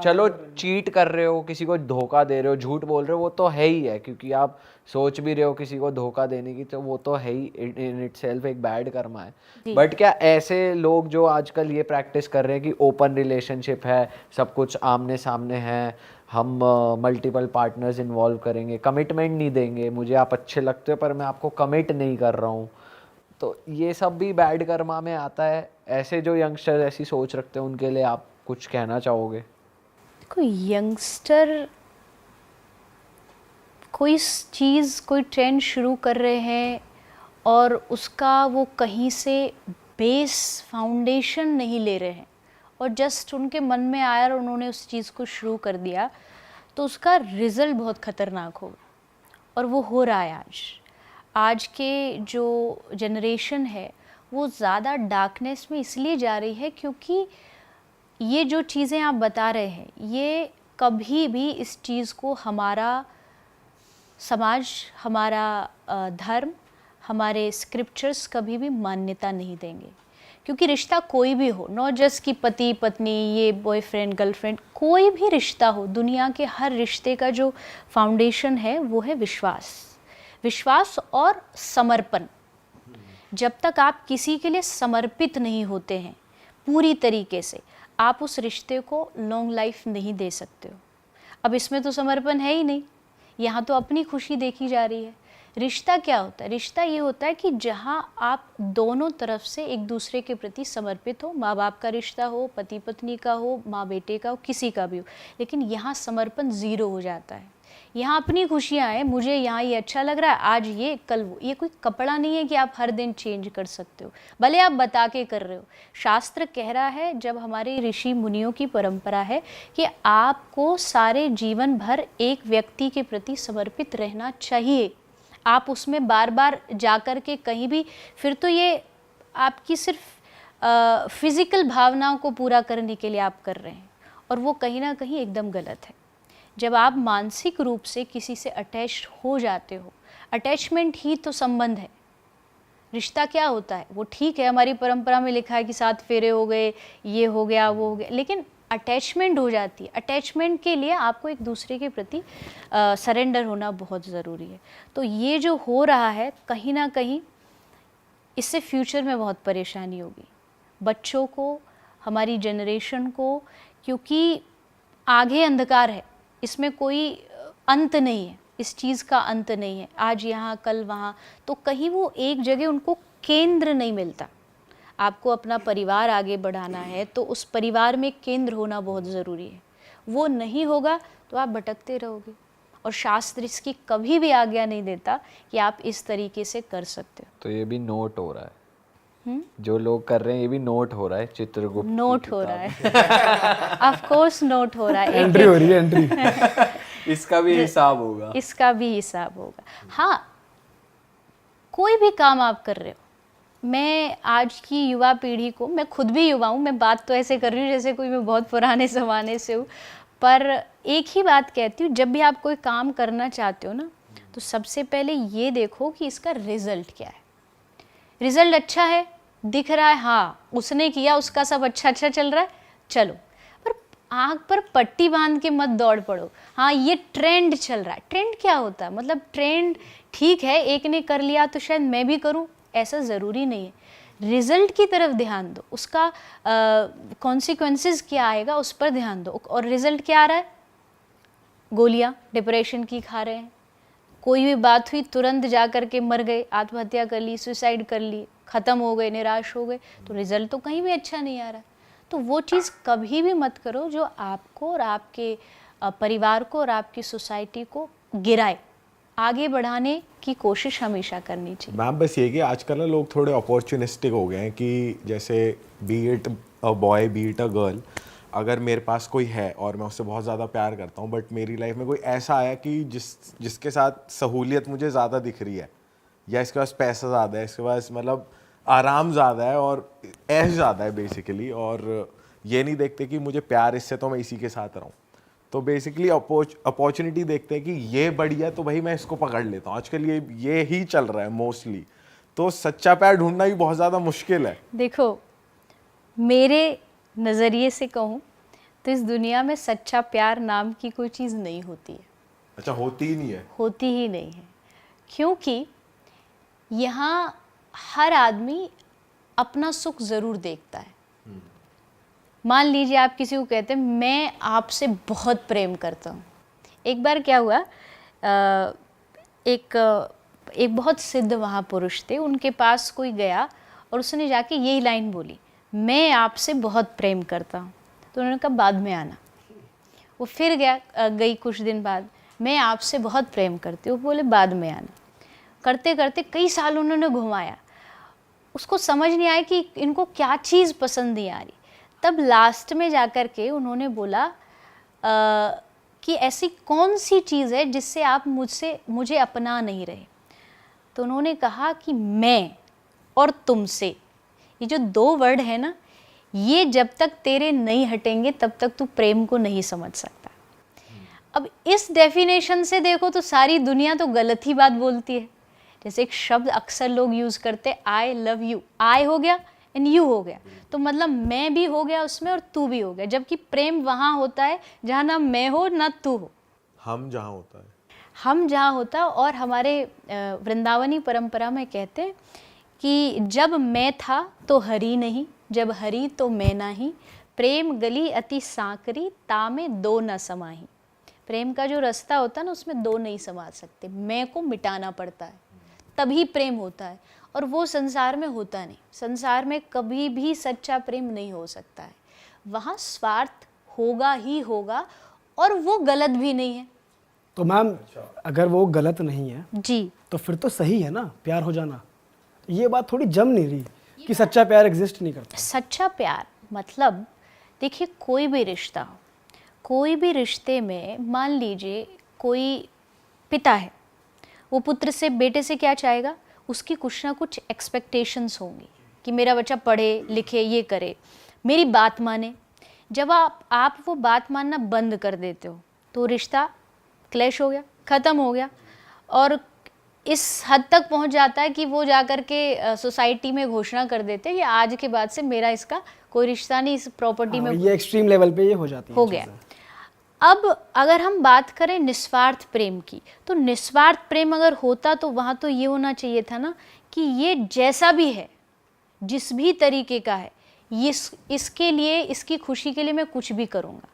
चलो चीट कर रहे हो, किसी को धोखा दे रहे हो, झूठ बोल रहे हो, वो तो है ही है, क्योंकि आप सोच भी रहे हो किसी को धोखा देने की, तो वो तो है ही इन इटसेल्फ एक बैड कर्मा है। बट क्या ऐसे लोग जो आजकल ये प्रैक्टिस कर रहे हैं कि ओपन रिलेशनशिप है, सब कुछ आमने सामने है, हम मल्टीपल पार्टनर्स इन्वॉल्व करेंगे, कमिटमेंट नहीं देंगे, मुझे आप अच्छे लगते हो पर मैं आपको कमिट नहीं कर रहा हूँ, तो ये सब भी बैड कर्मा में आता है? ऐसे जो यंगस्टर ऐसी सोच रखते हैं उनके लिए आप कुछ कहना चाहोगे? कोई यंगस्टर कोई चीज़, कोई ट्रेंड शुरू कर रहे हैं और उसका वो कहीं से बेस फाउंडेशन नहीं ले रहे हैं, और जस्ट उनके मन में आया और उन्होंने उस चीज़ को शुरू कर दिया, तो उसका रिज़ल्ट बहुत ख़तरनाक होगा। और वो हो रहा है आज के जो जनरेशन है वो ज़्यादा डार्कनेस में इसलिए जा रही है क्योंकि ये जो चीज़ें आप बता रहे हैं, ये कभी भी इस चीज़ को हमारा समाज, हमारा धर्म, हमारे स्क्रिप्चर्स कभी भी मान्यता नहीं देंगे। क्योंकि रिश्ता कोई भी हो, नॉट जस्ट कि पति पत्नी, ये बॉयफ्रेंड गर्लफ्रेंड, कोई भी रिश्ता हो, दुनिया के हर रिश्ते का जो फाउंडेशन है वो है विश्वास और समर्पण। जब तक आप किसी के लिए समर्पित नहीं होते हैं पूरी तरीके से, आप उस रिश्ते को लॉन्ग लाइफ नहीं दे सकते हो। अब इसमें तो समर्पण है ही नहीं, यहाँ तो अपनी खुशी देखी जा रही है। रिश्ता क्या होता है? रिश्ता ये होता है कि जहाँ आप दोनों तरफ से एक दूसरे के प्रति समर्पित हो, माँ बाप का रिश्ता हो, पति पत्नी का हो, माँ बेटे का हो, किसी का भी हो, लेकिन यहाँ समर्पण ज़ीरो हो जाता है। यहाँ अपनी खुशियाँ हैं, मुझे यहाँ ये अच्छा लग रहा है, आज ये कल वो। ये कोई कपड़ा नहीं है कि आप हर दिन चेंज कर सकते हो, भले आप बता के कर रहे हो। शास्त्र कह रहा है, जब हमारे ऋषि मुनियों की परंपरा है कि आपको सारे जीवन भर एक व्यक्ति के प्रति समर्पित रहना चाहिए। आप उसमें बार बार जा कर के कहीं भी, फिर तो ये आपकी सिर्फ फिज़िकल भावनाओं को पूरा करने के लिए आप कर रहे हैं, और वो कहीं ना कहीं एकदम गलत है। जब आप मानसिक रूप से किसी से अटैच हो जाते हो, अटैचमेंट ही तो संबंध है। रिश्ता क्या होता है? वो ठीक है, हमारी परंपरा में लिखा है कि 7 फेरे हो गए, ये हो गया, वो हो गया, लेकिन अटैचमेंट हो जाती है। अटैचमेंट के लिए आपको एक दूसरे के प्रति सरेंडर होना बहुत ज़रूरी है। तो ये जो हो रहा है, कहीं ना कहीं इससे फ्यूचर में बहुत परेशानी होगी बच्चों को, हमारी जनरेशन को, क्योंकि आगे अंधकार है, इसमें कोई अंत नहीं है, इस चीज़ का अंत नहीं है। आज यहाँ कल वहाँ, तो कहीं वो एक जगह उनको केंद्र नहीं मिलता। आपको अपना परिवार आगे बढ़ाना है तो उस परिवार में केंद्र होना बहुत ज़रूरी है। वो नहीं होगा तो आप भटकते रहोगे, और शास्त्र इसकी कभी भी आज्ञा नहीं देता कि आप इस तरीके से कर सकते हो। तो ये भी नोट हो रहा है, जो लोग कर रहे हैं ये भी नोट हो रहा है, चित्रगुप्त नोट हो रहा है ऑफ कोर्स नोट हो रहा है, एंट्री हो रही है, एंट्री। इसका भी हिसाब होगा, इसका भी हिसाब होगा। हाँ, कोई भी काम आप कर रहे हो, मैं आज की युवा पीढ़ी को, मैं खुद भी युवा हूँ, मैं बात तो ऐसे कर रही हूँ जैसे कोई मैं बहुत पुराने ज़माने से हूँ, पर एक ही बात कहती हूँ, जब भी आप कोई काम करना चाहते हो ना, तो सबसे पहले ये देखो कि इसका रिज़ल्ट क्या है। रिज़ल्ट अच्छा है, दिख रहा है, हाँ उसने किया, उसका सब अच्छा अच्छा चल रहा है, चलो। पर आँख पर पट्टी बांध के मत दौड़ पड़ो, हाँ ये ट्रेंड चल रहा है। ट्रेंड क्या होता है? मतलब ट्रेंड ठीक है, एक ने कर लिया तो शायद मैं भी करूँ, ऐसा ज़रूरी नहीं है। रिज़ल्ट की तरफ ध्यान दो, उसका कॉन्सिक्वेंसेस क्या आएगा उस पर ध्यान दो। और रिज़ल्ट क्या आ रहा है? गोलियाँ डिप्रेशन की खा रहे हैं, कोई भी बात हुई तुरंत जा कर के मर गए, आत्महत्या कर ली, सुसाइड कर ली, ख़त्म हो गए, निराश हो गए, तो रिज़ल्ट तो कहीं भी अच्छा नहीं आ रहा। तो वो चीज़ कभी भी मत करो जो आपको और आपके परिवार को और आपकी सोसाइटी को गिराए। आगे बढ़ाने की कोशिश हमेशा करनी चाहिए। मैम बस ये कि आजकल ना लोग थोड़े अपॉर्चुनिस्टिक हो गए हैं कि जैसे B it a boy B it a girl, अगर मेरे पास कोई है और मैं उससे बहुत ज़्यादा प्यार करता हूँ, बट मेरी लाइफ में कोई ऐसा आया कि जिसके साथ सहूलियत मुझे ज़्यादा दिख रही है, या इसके पास पैसा ज़्यादा है, इसके पास मतलब आराम ज़्यादा है और ऐश ज़्यादा है बेसिकली, और ये नहीं देखते कि मुझे प्यार इससे, तो मैं इसी के साथ रहूँ। तो बेसिकली अपॉर्चुनिटी देखते हैं कि ये बढ़िया, तो भाई मैं इसको पकड़ लेता हूँ। आजकल ये ही चल रहा है मोस्टली। तो सच्चा प्यार ढूंढना भी बहुत ज़्यादा मुश्किल है। देखो, मेरे नज़रिए से कहूँ तो इस दुनिया में सच्चा प्यार नाम की कोई चीज़ नहीं होती है। अच्छा, होती ही नहीं है? होती ही नहीं है, क्योंकि यहाँ हर आदमी अपना सुख ज़रूर देखता है। मान लीजिए आप किसी को कहते हैं मैं आपसे बहुत प्रेम करता हूँ। एक बार क्या हुआ, एक बहुत सिद्ध महापुरुष थे, उनके पास कोई गया और उसने जाके यही लाइन बोली, मैं आपसे बहुत प्रेम करता हूँ। तो उन्होंने कहा बाद में आना। वो फिर गई कुछ दिन बाद, मैं आपसे बहुत प्रेम करती हूँ। बोले बाद में आना। करते करते कई साल उन्होंने घुमाया, उसको समझ नहीं आया कि इनको क्या चीज़ पसंद नहीं आ रही। तब लास्ट में जाकर के उन्होंने बोला कि ऐसी कौन सी चीज़ है जिससे आप मुझे अपना नहीं रहे। तो उन्होंने कहा कि मैं और तुमसे, ये जो 2 वर्ड है ना, ये जब तक तेरे नहीं हटेंगे तब तक तू प्रेम को नहीं समझ सकता। अब इस डेफिनेशन से देखो तो सारी दुनिया तो गलत ही बात बोलती है। जैसे एक शब्द अक्सर लोग यूज़ करते, आई लव यू, आई हो गया एंड यू हो गया, तो मतलब मैं भी हो गया उसमें और तू भी हो गया, जबकि प्रेम वहाँ होता है जहाँ ना मैं हो ना तू हो, हम जहाँ होता है, हम जहाँ होता है। और हमारे वृंदावनी परंपरा में कहते हैं कि जब मैं था तो हरि नहीं, जब हरि तो मैं नाही, प्रेम गली अति सांकरी, तामे 2 न समाही। प्रेम का जो रास्ता होता है ना, उसमें 2 नहीं समा सकते, मैं को मिटाना पड़ता है, तभी प्रेम होता है। और वो संसार में होता नहीं, संसार में कभी भी सच्चा प्रेम नहीं हो सकता है, वहाँ स्वार्थ होगा ही होगा, और वो गलत भी नहीं है। तो मैम अगर वो गलत नहीं है जी, तो फिर तो सही है ना प्यार हो जाना। ये बात थोड़ी जम नहीं रही कि सच्चा प्यार एग्जिस्ट नहीं करता। सच्चा प्यार मतलब देखिए, कोई भी रिश्ता हो, कोई भी रिश्ते में मान लीजिए कोई पिता है, वो पुत्र से, बेटे से क्या चाहेगा, उसकी कुछ ना कुछ एक्सपेक्टेशंस होंगी कि मेरा बच्चा पढ़े लिखे, ये करे, मेरी बात माने। जब आप वो बात मानना बंद कर देते हो तो रिश्ता क्लैश हो गया, ख़त्म हो गया। और इस हद तक पहुंच जाता है कि वो जाकर के सोसाइटी में घोषणा कर देते हैं कि आज के बाद से मेरा इसका कोई रिश्ता नहीं, इस प्रॉपर्टी में। ये एक्सट्रीम लेवल पे ये हो जाती है, हो गया। अब अगर हम बात करें निस्वार्थ प्रेम की, तो निस्वार्थ प्रेम अगर होता तो वहाँ तो ये होना चाहिए था ना कि ये जैसा भी है, जिस भी तरीके का है, इसके लिए, इसकी खुशी के लिए मैं कुछ भी करूँगा।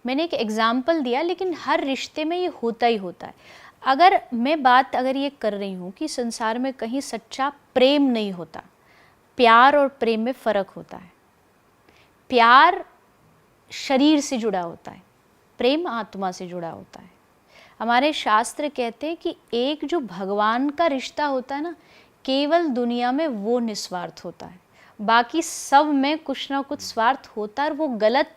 मैंने एक एग्जाम्पल दिया, लेकिन हर रिश्ते में ये होता ही होता है। अगर मैं बात अगर ये कर रही हूँ कि संसार में कहीं सच्चा प्रेम नहीं होता, प्यार और प्रेम में फ़र्क होता है। प्यार शरीर से जुड़ा होता है, प्रेम आत्मा से जुड़ा होता है। हमारे शास्त्र कहते हैं कि एक जो भगवान का रिश्ता होता है ना, केवल दुनिया में वो निस्वार्थ होता है, बाकी सब में कुछ ना कुछ स्वार्थ होता है। और वो गलत,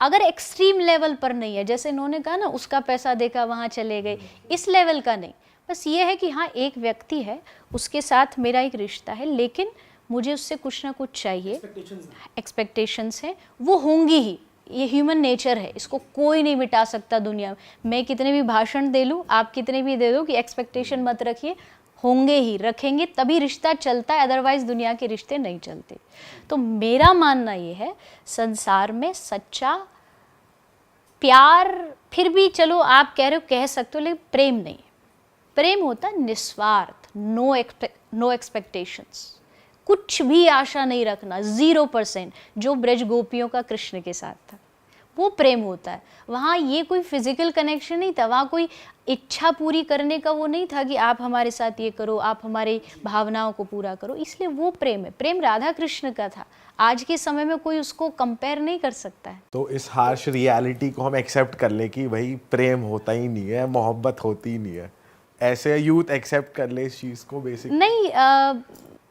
अगर एक्सट्रीम लेवल पर नहीं है, जैसे इन्होंने कहा ना उसका पैसा देखा वहाँ चले गए, इस लेवल का नहीं। बस ये है कि हाँ, एक व्यक्ति है, उसके साथ मेरा एक रिश्ता है, लेकिन मुझे उससे कुछ ना कुछ चाहिए, एक्सपेक्टेशंस हैं, वो होंगी ही। ये ह्यूमन नेचर है, इसको कोई नहीं मिटा सकता दुनिया में। मैं कितने भी भाषण दे लूँ, आप कितने भी दे दो कि एक्सपेक्टेशन मत रखिए, होंगे ही, रखेंगे तभी रिश्ता चलता है, अदरवाइज दुनिया के रिश्ते नहीं चलते। तो मेरा मानना ये है, संसार में सच्चा प्यार, फिर भी चलो आप कह रहे हो, कह सकते हो, लेकिन प्रेम नहीं है। प्रेम होता है निस्वार्थ, नो एक्सपेक्टेशंस, कुछ भी आशा नहीं रखना, 0%, जो ब्रज गोपियों का कृष्ण के साथ था, वो प्रेम होता है। वहाँ ये कोई फिजिकल कनेक्शन नहीं था, वहाँ कोई इच्छा पूरी करने का वो नहीं था कि आप हमारे साथ ये करो, आप हमारी भावनाओं को पूरा करो, इसलिए वो प्रेम है। प्रेम राधा कृष्ण का था, आज के समय में कोई उसको कंपेयर नहीं कर सकता है। तो इस हार्श रियलिटी को हम एक्सेप्ट कर ले कि भाई प्रेम होता ही नहीं है, मोहब्बत होती ही नहीं है, ऐसे यूथ एक्सेप्ट कर ले इस चीज़ को बेसिक? नहीं,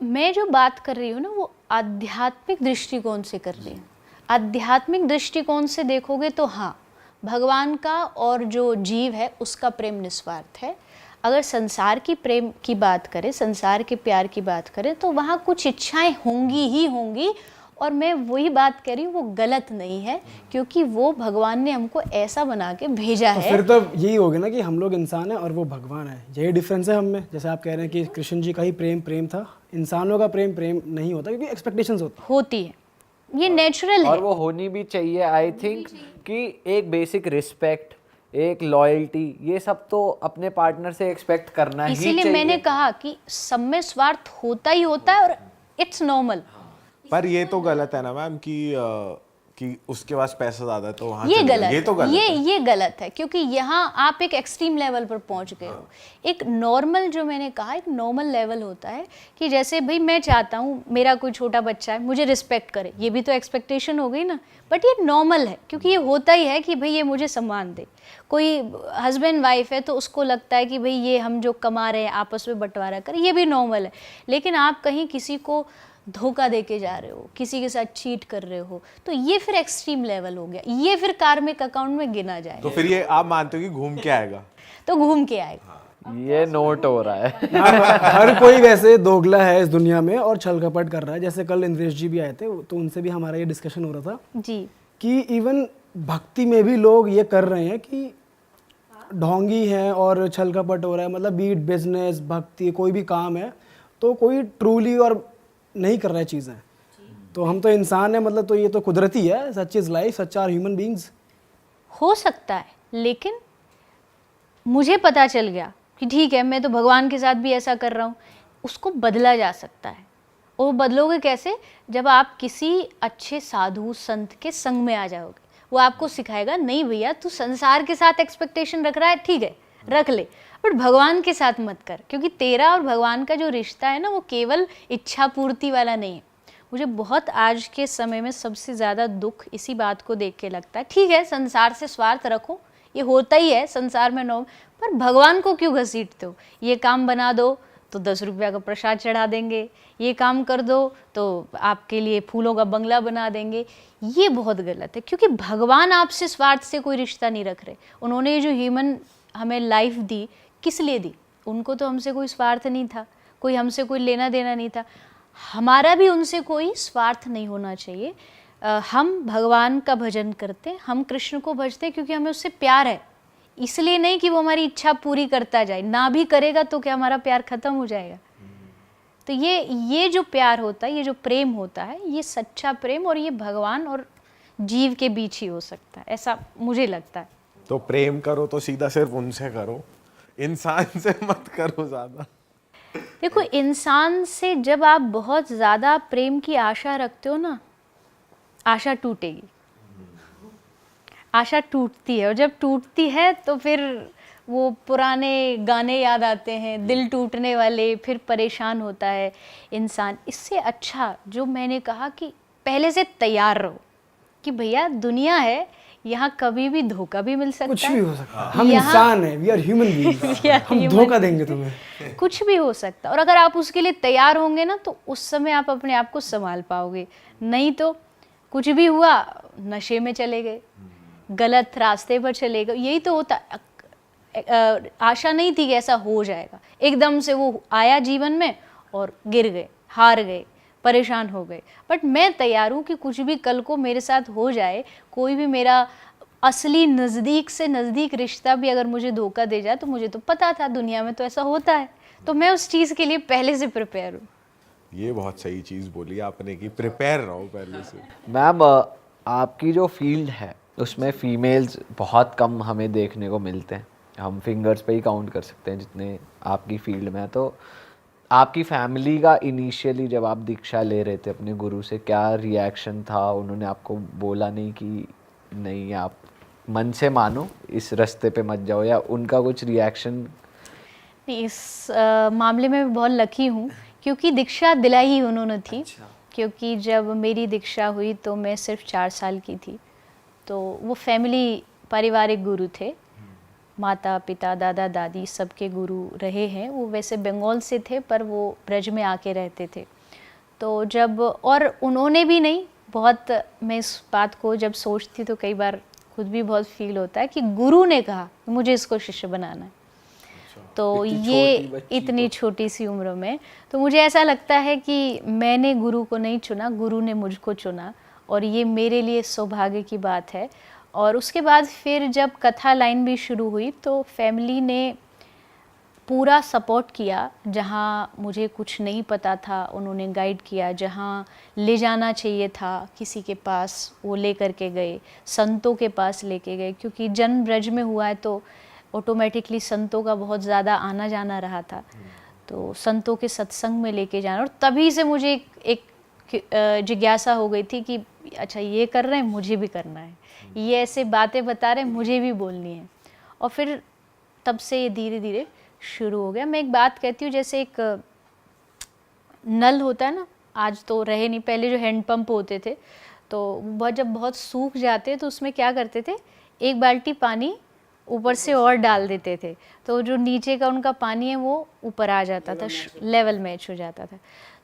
मैं जो बात कर रही हूँ ना, वो आध्यात्मिक दृष्टिकोण से कर रही हूँ। आध्यात्मिक दृष्टिकोण से देखोगे तो हाँ, भगवान का और जो जीव है उसका प्रेम निस्वार्थ है। अगर संसार की प्रेम की बात करें, संसार के प्यार की बात करें, तो वहाँ कुछ इच्छाएं होंगी ही होंगी, और मैं वही बात कह रही हूँ, वो गलत नहीं है, क्योंकि वो भगवान ने हमको ऐसा बना के भेजा है। फिर तो यही हो गया ना कि हम लोग इंसान हैं और वो भगवान है, यही डिफरेंस है हम में। जैसे आप कह रहे हैं कि कृष्ण जी का ही प्रेम था, इंसानों का प्रेम नहीं होता, क्योंकि एक्सपेक्टेशंस होती है, ये नेचुरल है। और वो होनी भी चाहिए। आई थिंक कि एक बेसिक रिस्पेक्ट, एक लॉयल्टी, ये सब तो अपने पार्टनर से एक्सपेक्ट करना ही चाहिए। इसीलिए मैंने कहा कि सब में स्वार्थ होता ही होता है, और इट्स नॉर्मल। पर ये तो गलत है ना मैम कि उसके पास पैसा ज्यादा है तो वहाँ ये चले गए। गलत ये तो गलत है। ये गलत है, क्योंकि यहाँ आप एक एक्सट्रीम लेवल पर पहुँच गए हो। एक नॉर्मल, जो मैंने कहा, एक नॉर्मल लेवल होता है कि जैसे भाई मैं चाहता हूँ मेरा कोई छोटा बच्चा है, मुझे रिस्पेक्ट करे, ये भी तो एक्सपेक्टेशन हो गई ना। बट ये नॉर्मल है, क्योंकि ये होता ही है कि भाई ये मुझे सम्मान दे। कोई हस्बैंड वाइफ है तो उसको लगता है कि भाई ये हम जो कमा रहे हैं आपस में बंटवारा करें, ये भी नॉर्मल है। लेकिन आप कहीं किसी को धोखा दे के जा रहे हो, किसी के साथ चीट कर रहे हो, तो ये फिर एक्सट्रीम लेवल हो गया, ये फिर कार्मिक अकाउंट में गिना जाएगा। तो फिर ये आप मानते हो कि घूम के आएगा? तो घूम के आएगा। ये नोट हो रहा है। हर कोई वैसे दोगला है इस दुनिया में और छल कपट कर रहा है। जैसे कल इंद्रेश जी भी आए थे, तो उनसे भी हमारा ये डिस्कशन हो रहा था जी कि इवन भक्ति में भी लोग ये कर रहे हैं कि ढोंगी है और छल कपट हो रहा है। मतलब बीट बिजनेस, भक्ति, कोई भी काम है तो कोई ट्रूली और नहीं कर रहा है चीज़ें। तो हम तो इंसान है, मतलब तो ये तो कुदरती है, such is life, such are human beings. हो सकता है, लेकिन मुझे पता चल गया कि ठीक है, मैं तो भगवान के साथ भी ऐसा कर रहा हूँ, उसको बदला जा सकता है। और वो बदलोगे कैसे? जब आप किसी अच्छे साधु संत के संग में आ जाओगे, वो आपको सिखाएगा, नहीं भैया तू संसार के साथ एक्सपेक्टेशन रख रहा है, ठीक है रख ले, बट भगवान के साथ मत कर, क्योंकि तेरा और भगवान का जो रिश्ता है ना, वो केवल इच्छा पूर्ति वाला नहीं है। मुझे बहुत आज के समय में सबसे ज़्यादा दुख इसी बात को देख के लगता है, ठीक है संसार से स्वार्थ रखो, ये होता ही है संसार में, नो, पर भगवान को क्यों घसीटते हो? ये काम बना दो तो 10 रुपया का प्रसाद चढ़ा देंगे, ये काम कर दो तो आपके लिए फूलों का बंगला बना देंगे। ये बहुत गलत है, क्योंकि भगवान आपसे स्वार्थ से कोई रिश्ता नहीं रख रहे। उन्होंने ये जो ह्यूमन हमें लाइफ दी, किस लिए दी? उनको तो हमसे कोई स्वार्थ नहीं था, कोई हमसे कोई लेना देना नहीं था। हमारा भी उनसे कोई स्वार्थ नहीं होना चाहिए। हम भगवान का भजन करते हैं, हम कृष्ण को भजते हैं क्योंकि हमें उससे प्यार है, इसलिए नहीं कि वो हमारी इच्छा पूरी करता जाए। ना भी करेगा तो क्या हमारा प्यार खत्म हो जाएगा? तो ये जो प्यार होता है, ये जो प्रेम होता है, ये सच्चा प्रेम, और ये भगवान और जीव के बीच ही हो सकता है, ऐसा मुझे लगता है। तो प्रेम करो तो सीधा सिर्फ उनसे करो, इंसान से मत करो ज़्यादा। देखो, इंसान से जब आप बहुत ज़्यादा प्रेम की आशा रखते हो ना, आशा टूटेगी, आशा टूटती है, और जब टूटती है तो फिर वो पुराने गाने याद आते हैं, दिल टूटने वाले, फिर परेशान होता है इंसान। इससे अच्छा जो मैंने कहा कि पहले से तैयार रहो कि भैया दुनिया है, यहाँ कभी भी धोखा भी मिल सकता कुछ है, भी हो सकता है, हम इंसान हैं, वी आर ह्यूमन बीइंग्स, हम धोखा देंगे तुम्हें, कुछ भी हो सकता है। और अगर आप उसके लिए तैयार होंगे ना, तो उस समय आप अपने आप को संभाल पाओगे। नहीं तो कुछ भी हुआ, नशे में चले गए, गलत रास्ते पर चले गए, यही तो होता। आशा नहीं थी कि ऐसा हो जाएगा, एकदम से वो आया जीवन में और गिर गए, हार गए, परेशान हो गए। बट मैं तैयार हूँ कि कुछ भी कल को मेरे साथ हो जाए, कोई भी मेरा असली नज़दीक से नज़दीक रिश्ता भी अगर मुझे धोखा दे जाए, तो मुझे तो पता था दुनिया में तो ऐसा होता है, तो मैं उस चीज़ के लिए पहले से प्रिपेयर हूँ। ये बहुत सही चीज़ बोली आपने कि प्रिपेयर रहो पहले से। मैम, आपकी जो फील्ड है उसमें फीमेल्स बहुत कम हमें देखने को मिलते हैं, हम फिंगर्स पे ही काउंट कर सकते हैं जितने आपकी फील्ड में है। तो आपकी फैमिली का इनिशियली जब आप दीक्षा ले रहे थे अपने गुरु से, क्या रिएक्शन था? उन्होंने आपको बोला नहीं कि नहीं आप मन से मानो, इस रास्ते पे मत जाओ, या उनका कुछ रिएक्शन? नहीं, इस मामले में मैं बहुत लकी हूँ, क्योंकि दीक्षा दिलाई ही उन्होंने थी। क्योंकि जब मेरी दीक्षा हुई तो मैं सिर्फ 4 साल की थी, तो वो फैमिली पारिवारिक गुरु थे, माता पिता दादा दादी सबके गुरु रहे हैं। वो वैसे बंगाल से थे, पर वो ब्रज में आके रहते थे। तो जब, और उन्होंने भी नहीं, बहुत, मैं इस बात को जब सोचती तो कई बार खुद भी बहुत फील होता है कि गुरु ने कहा कि मुझे इसको शिष्य बनाना है। तो ये इतनी छोटी सी उम्र में, तो मुझे ऐसा लगता है कि मैंने गुरु को नहीं चुना, गुरु ने मुझको चुना, और ये मेरे लिए सौभाग्य की बात है। और उसके बाद फिर जब कथा लाइन भी शुरू हुई तो फैमिली ने पूरा सपोर्ट किया। जहाँ मुझे कुछ नहीं पता था उन्होंने गाइड किया, जहाँ ले जाना चाहिए था किसी के पास वो ले करके गए, संतों के पास लेके गए, क्योंकि जन्म ब्रज में हुआ है तो ऑटोमेटिकली संतों का बहुत ज़्यादा आना जाना रहा था। तो संतों के सत्संग में लेके जाना, और तभी से मुझे एक जिज्ञासा हो गई थी कि अच्छा ये कर रहे हैं, मुझे भी करना है, ये ऐसे बातें बता रहे हैं, मुझे भी बोलनी है। और फिर तब से ये धीरे धीरे शुरू हो गया। मैं एक बात कहती हूँ, जैसे एक नल होता है ना, आज तो रहे नहीं, पहले जो हैंड पंप होते थे, तो जब बहुत सूख जाते तो उसमें क्या करते थे, एक बाल्टी पानी ऊपर से और डाल देते थे, तो जो नीचे का उनका पानी है वो ऊपर आ जाता था, लेवल मैच हो जाता था।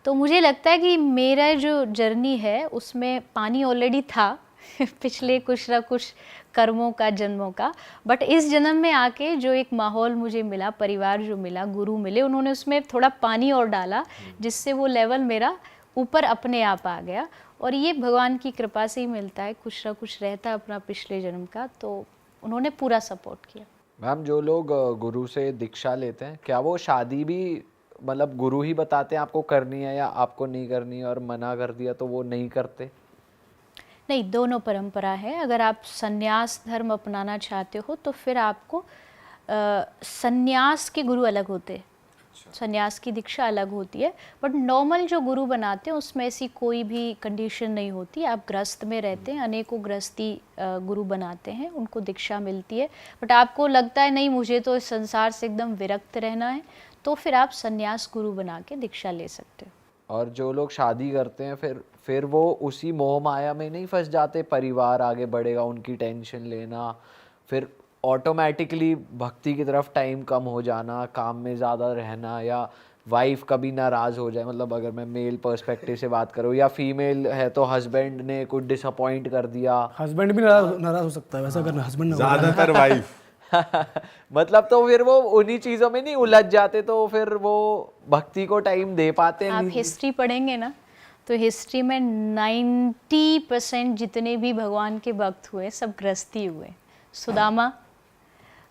तो मुझे लगता है कि मेरा जो जर्नी है उसमें पानी ऑलरेडी था पिछले कुछ ना कुछ कर्मों का, जन्मों का, बट इस जन्म में आके जो एक माहौल मुझे मिला, परिवार जो मिला, गुरु मिले, उन्होंने उसमें थोड़ा पानी और डाला जिससे वो लेवल मेरा ऊपर अपने आप आ गया। और ये भगवान की कृपा से ही मिलता है, कुछ ना कुछ रहता है अपना पिछले जन्म का, तो उन्होंने पूरा सपोर्ट किया। मैम, जो लोग गुरु से दीक्षा लेते हैं, क्या वो शादी भी मतलब गुरु ही बताते हैं आपको करनी है या आपको नहीं करनी है, और मना कर दिया तो वो नहीं करते? नहीं, दोनों परंपरा है। अगर आप संन्यास धर्म अपनाना चाहते हो तो फिर आपको संन्यास के गुरु अलग होते हैं, संन्यास की दीक्षा अलग होती है, बट नॉर्मल जो गुरु बनाते हैं उसमें ऐसी कोई भी कंडीशन नहीं होती। आप गृहस्थ में रहते हैं, अनेकों गृहस्थी गुरु बनाते हैं, उनको दीक्षा मिलती है, बट आपको लगता है नहीं मुझे तो इस संसार से एकदम विरक्त रहना है, तो फिर आप संन्यास गुरु बना के दीक्षा ले सकते हो। और जो लोग शादी करते हैं फिर वो उसी मोह माया में नहीं फंस जाते, परिवार आगे बढ़ेगा, उनकी टेंशन लेना, फिर ऑटोमेटिकली भक्ति की तरफ टाइम कम हो जाना, काम में ज़्यादा रहना, या वाइफ कभी नाराज़ हो जाए, मतलब अगर मैं मेल पर्सपेक्टिव से बात करूँ, या फीमेल है तो हस्बैंड ने कुछ डिसअपॉइंट कर दिया। हस्बैंड भी नाराज हो सकता है वैसा, अगर हस्बैंड ज्यादातर वाइफ मतलब तो फिर वो उन्हीं चीज़ों में नहीं उलझ जाते, तो फिर वो भक्ति को टाइम दे पाते हैं आप नहीं? हिस्ट्री पढ़ेंगे ना तो हिस्ट्री में 90% जितने भी भगवान के भक्त हुए सब गृहस्थी हुए। सुदामा,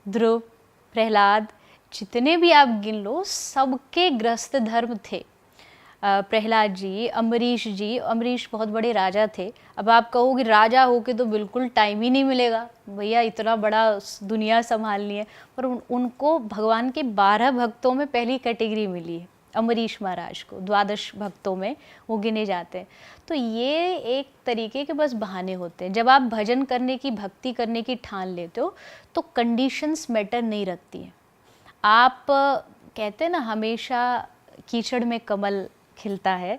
ध्रुव, प्रहलाद, जितने भी आप गिन लो सबके गृहस्थ धर्म थे। प्रहलाद जी, अम्बरीश बहुत बड़े राजा थे। अब आप कहोगे राजा होके तो बिल्कुल टाइम ही नहीं मिलेगा भैया, इतना बड़ा दुनिया संभालनी है, पर उनको भगवान के 12 भक्तों में पहली कैटेगरी मिली है, अम्बरीश महाराज को 12 भक्तों में वो गिने जाते हैं। तो ये एक तरीके के बस बहाने होते हैं। जब आप भजन करने की, भक्ति करने की ठान लेते हो तो कंडीशंस मैटर नहीं रखती हैं। आप कहते हैं ना हमेशा कीचड़ में कमल खिलता है,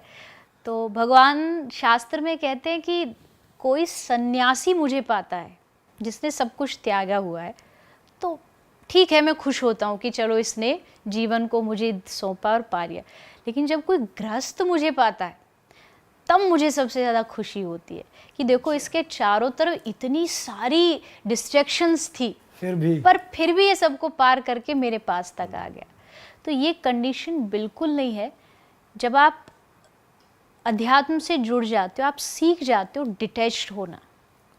तो भगवान शास्त्र में कहते हैं कि कोई सन्यासी मुझे पाता है जिसने सब कुछ त्यागा हुआ है, तो ठीक है मैं खुश होता हूँ कि चलो इसने जीवन को मुझे सौंपा और पा लिया। लेकिन जब कोई गृहस्थ मुझे पाता है तब मुझे सबसे ज़्यादा खुशी होती है कि देखो इसके चारों तरफ इतनी सारी डिस्ट्रैक्शंस थी, फिर भी ये सबको पार करके मेरे पास तक आ गया। तो ये कंडीशन बिल्कुल नहीं है। जब आप अध्यात्म से जुड़ जाते हो, आप सीख जाते हो डिटैच्ड होना,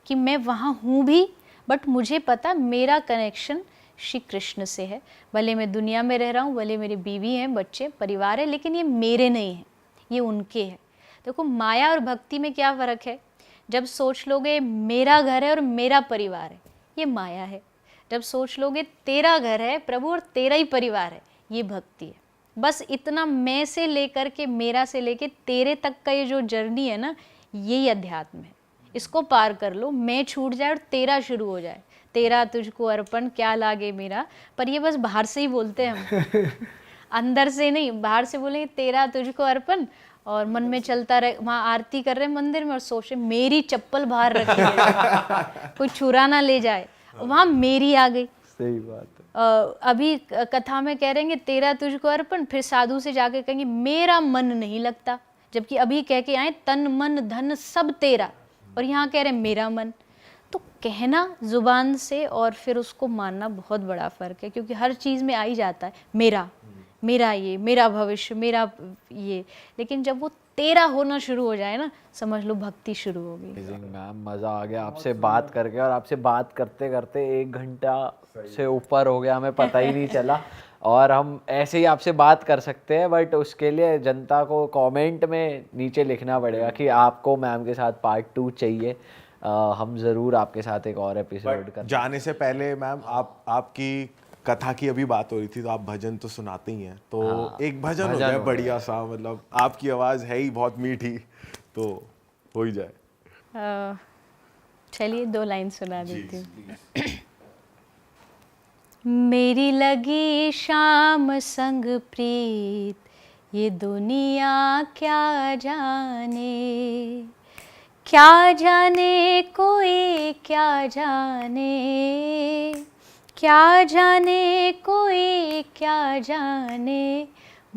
कि मैं वहाँ हूँ भी बट मुझे पता मेरा कनेक्शन श्री कृष्ण से है। भले मैं दुनिया में रह रहा हूँ, भले मेरी बीवी हैं, बच्चे, परिवार है, लेकिन ये मेरे नहीं हैं, ये उनके हैं। देखो माया और भक्ति में क्या फ़र्क है। जब सोच लोगे मेरा घर है और मेरा परिवार है, ये माया है। जब सोच लोगे तेरा घर है प्रभु और तेरा ही परिवार है, ये भक्ति है। बस इतना मैं से लेकर के, मेरा से लेके तेरे तक का ये जो जर्नी है ना, यही अध्यात्म है। इसको पार कर लो, मैं छूट जाए और तेरा शुरू हो जाए। तेरा तुझको अर्पण क्या लागे मेरा, पर ये बस बाहर से ही बोलते हैं हम अंदर से नहीं। बाहर से बोलेंगे तेरा तुझको अर्पण, और मन में चलता रहे, वहाँ आरती कर रहे हैं मंदिर में और सोच रहे मेरी चप्पल बाहर रखी है कोई चुरा ना ले जाए, वहाँ मेरी आ गई। सही बात है। अभी कथा में कह रहेंगे तेरा तुझको अर्पण, फिर साधु से जाके कहेंगे मेरा मन नहीं लगता, जबकि अभी कह के आए तन मन धन सब तेरा, और यहाँ कह रहे मेरा मन। तो कहना जुबान से और फिर उसको मानना बहुत बड़ा फ़र्क है, क्योंकि हर चीज़ में आ ही जाता है मेरा, मेरा ये, मेरा भविष्य, मेरा ये। लेकिन जब वो तेरा होना शुरू हो जाए ना, समझ लो भक्ति शुरू हो गई। मैम मज़ा आ गया आपसे बात करके, और आपसे बात करते करते 1 घंटा से ऊपर हो गया, हमें पता ही नहीं चला। और हम ऐसे ही आपसे बात कर सकते हैं, बट उसके लिए जनता को कमेंट में नीचे लिखना पड़ेगा कि आपको मैम के साथ पार्ट 2 चाहिए। हम ज़रूर आपके साथ एक और एपिसोड कर। जाने से पहले मैम आपकी कथा की अभी बात हो रही थी, तो आप भजन तो सुनाते ही हैं, तो एक भजन हो जाए बढ़िया सा, मतलब आपकी आवाज़ है ही बहुत मीठी, तो हो ही जाए। चलिए 2 लाइन सुना देती हूँ। मेरी लगी शाम संग प्रीत, ये दुनिया क्या जाने, क्या जाने कोई क्या जाने, क्या जाने कोई क्या जाने,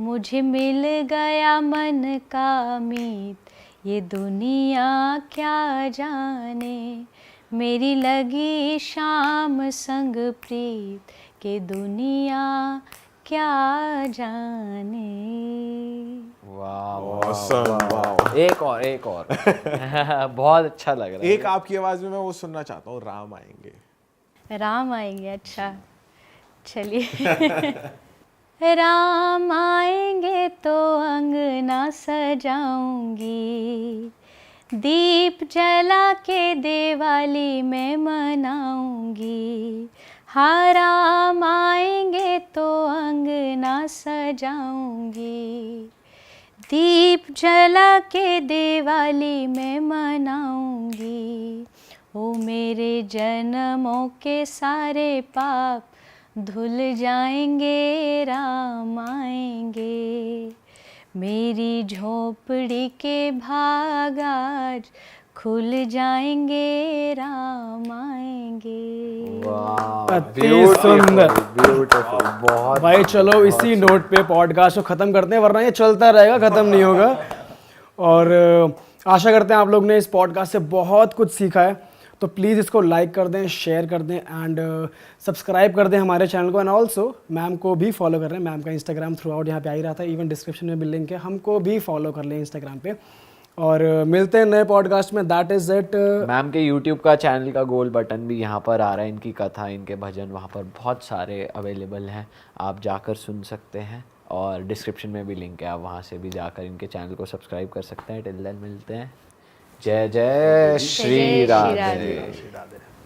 मुझे मिल गया मन का मीत, ये दुनिया क्या जाने, मेरी लगी शाम संग प्रीत, के दुनिया क्या जाने। वाह Awesome, wow. एक और बहुत अच्छा लग रहा है। एक आपकी आवाज में मैं वो सुनना चाहता हूँ, राम आएंगे। राम आएंगे, अच्छा चलिए। राम आएंगे तो अंगना सजाऊंगी, दीप जला के दिवाली में मनाऊंगी। हाँ राम आएंगे तो अंगना सजाऊंगी, दीप जला के दिवाली में मनाऊंगी। ओ मेरे जन्मों के सारे पाप धुल जाएंगे, राम आएंगे। मेरी झोपड़ी के भाग आज खुल जाएंगे, राम आएंगे। वाह अति सुंदर। ब्यूटीफुल, बहुत। भाई चलो इसी नोट पे पॉडकास्ट को ख़त्म करते हैं, वरना ये चलता रहेगा, ख़त्म नहीं होगा। और आशा करते हैं आप लोग ने इस पॉडकास्ट से बहुत कुछ सीखा है। तो प्लीज़ इसको लाइक कर दें, शेयर कर दें एंड सब्सक्राइब कर दें हमारे चैनल को। एंड ऑल्सो मैम को भी फॉलो कर रहे हैं, मैम का इंस्टाग्राम थ्रू आउट यहाँ पे आ ही रहा था, इवन डिस्क्रिप्शन में भी लिंक है, हमको भी फॉलो कर लें इंस्टाग्राम पे। और मिलते हैं नए पॉडकास्ट में, दैट इज़ इट। मैम के यूट्यूब का चैनल का गोल बटन भी यहाँ पर आ रहा है, इनकी कथा, इनके भजन वहाँ पर बहुत सारे अवेलेबल हैं, आप जाकर सुन सकते हैं। और डिस्क्रिप्शन में भी लिंक है, आप वहाँ से भी जाकर इनके चैनल को सब्सक्राइब कर सकते हैं। टिल देन मिलते हैं। जय जय श्री राधे। राधे।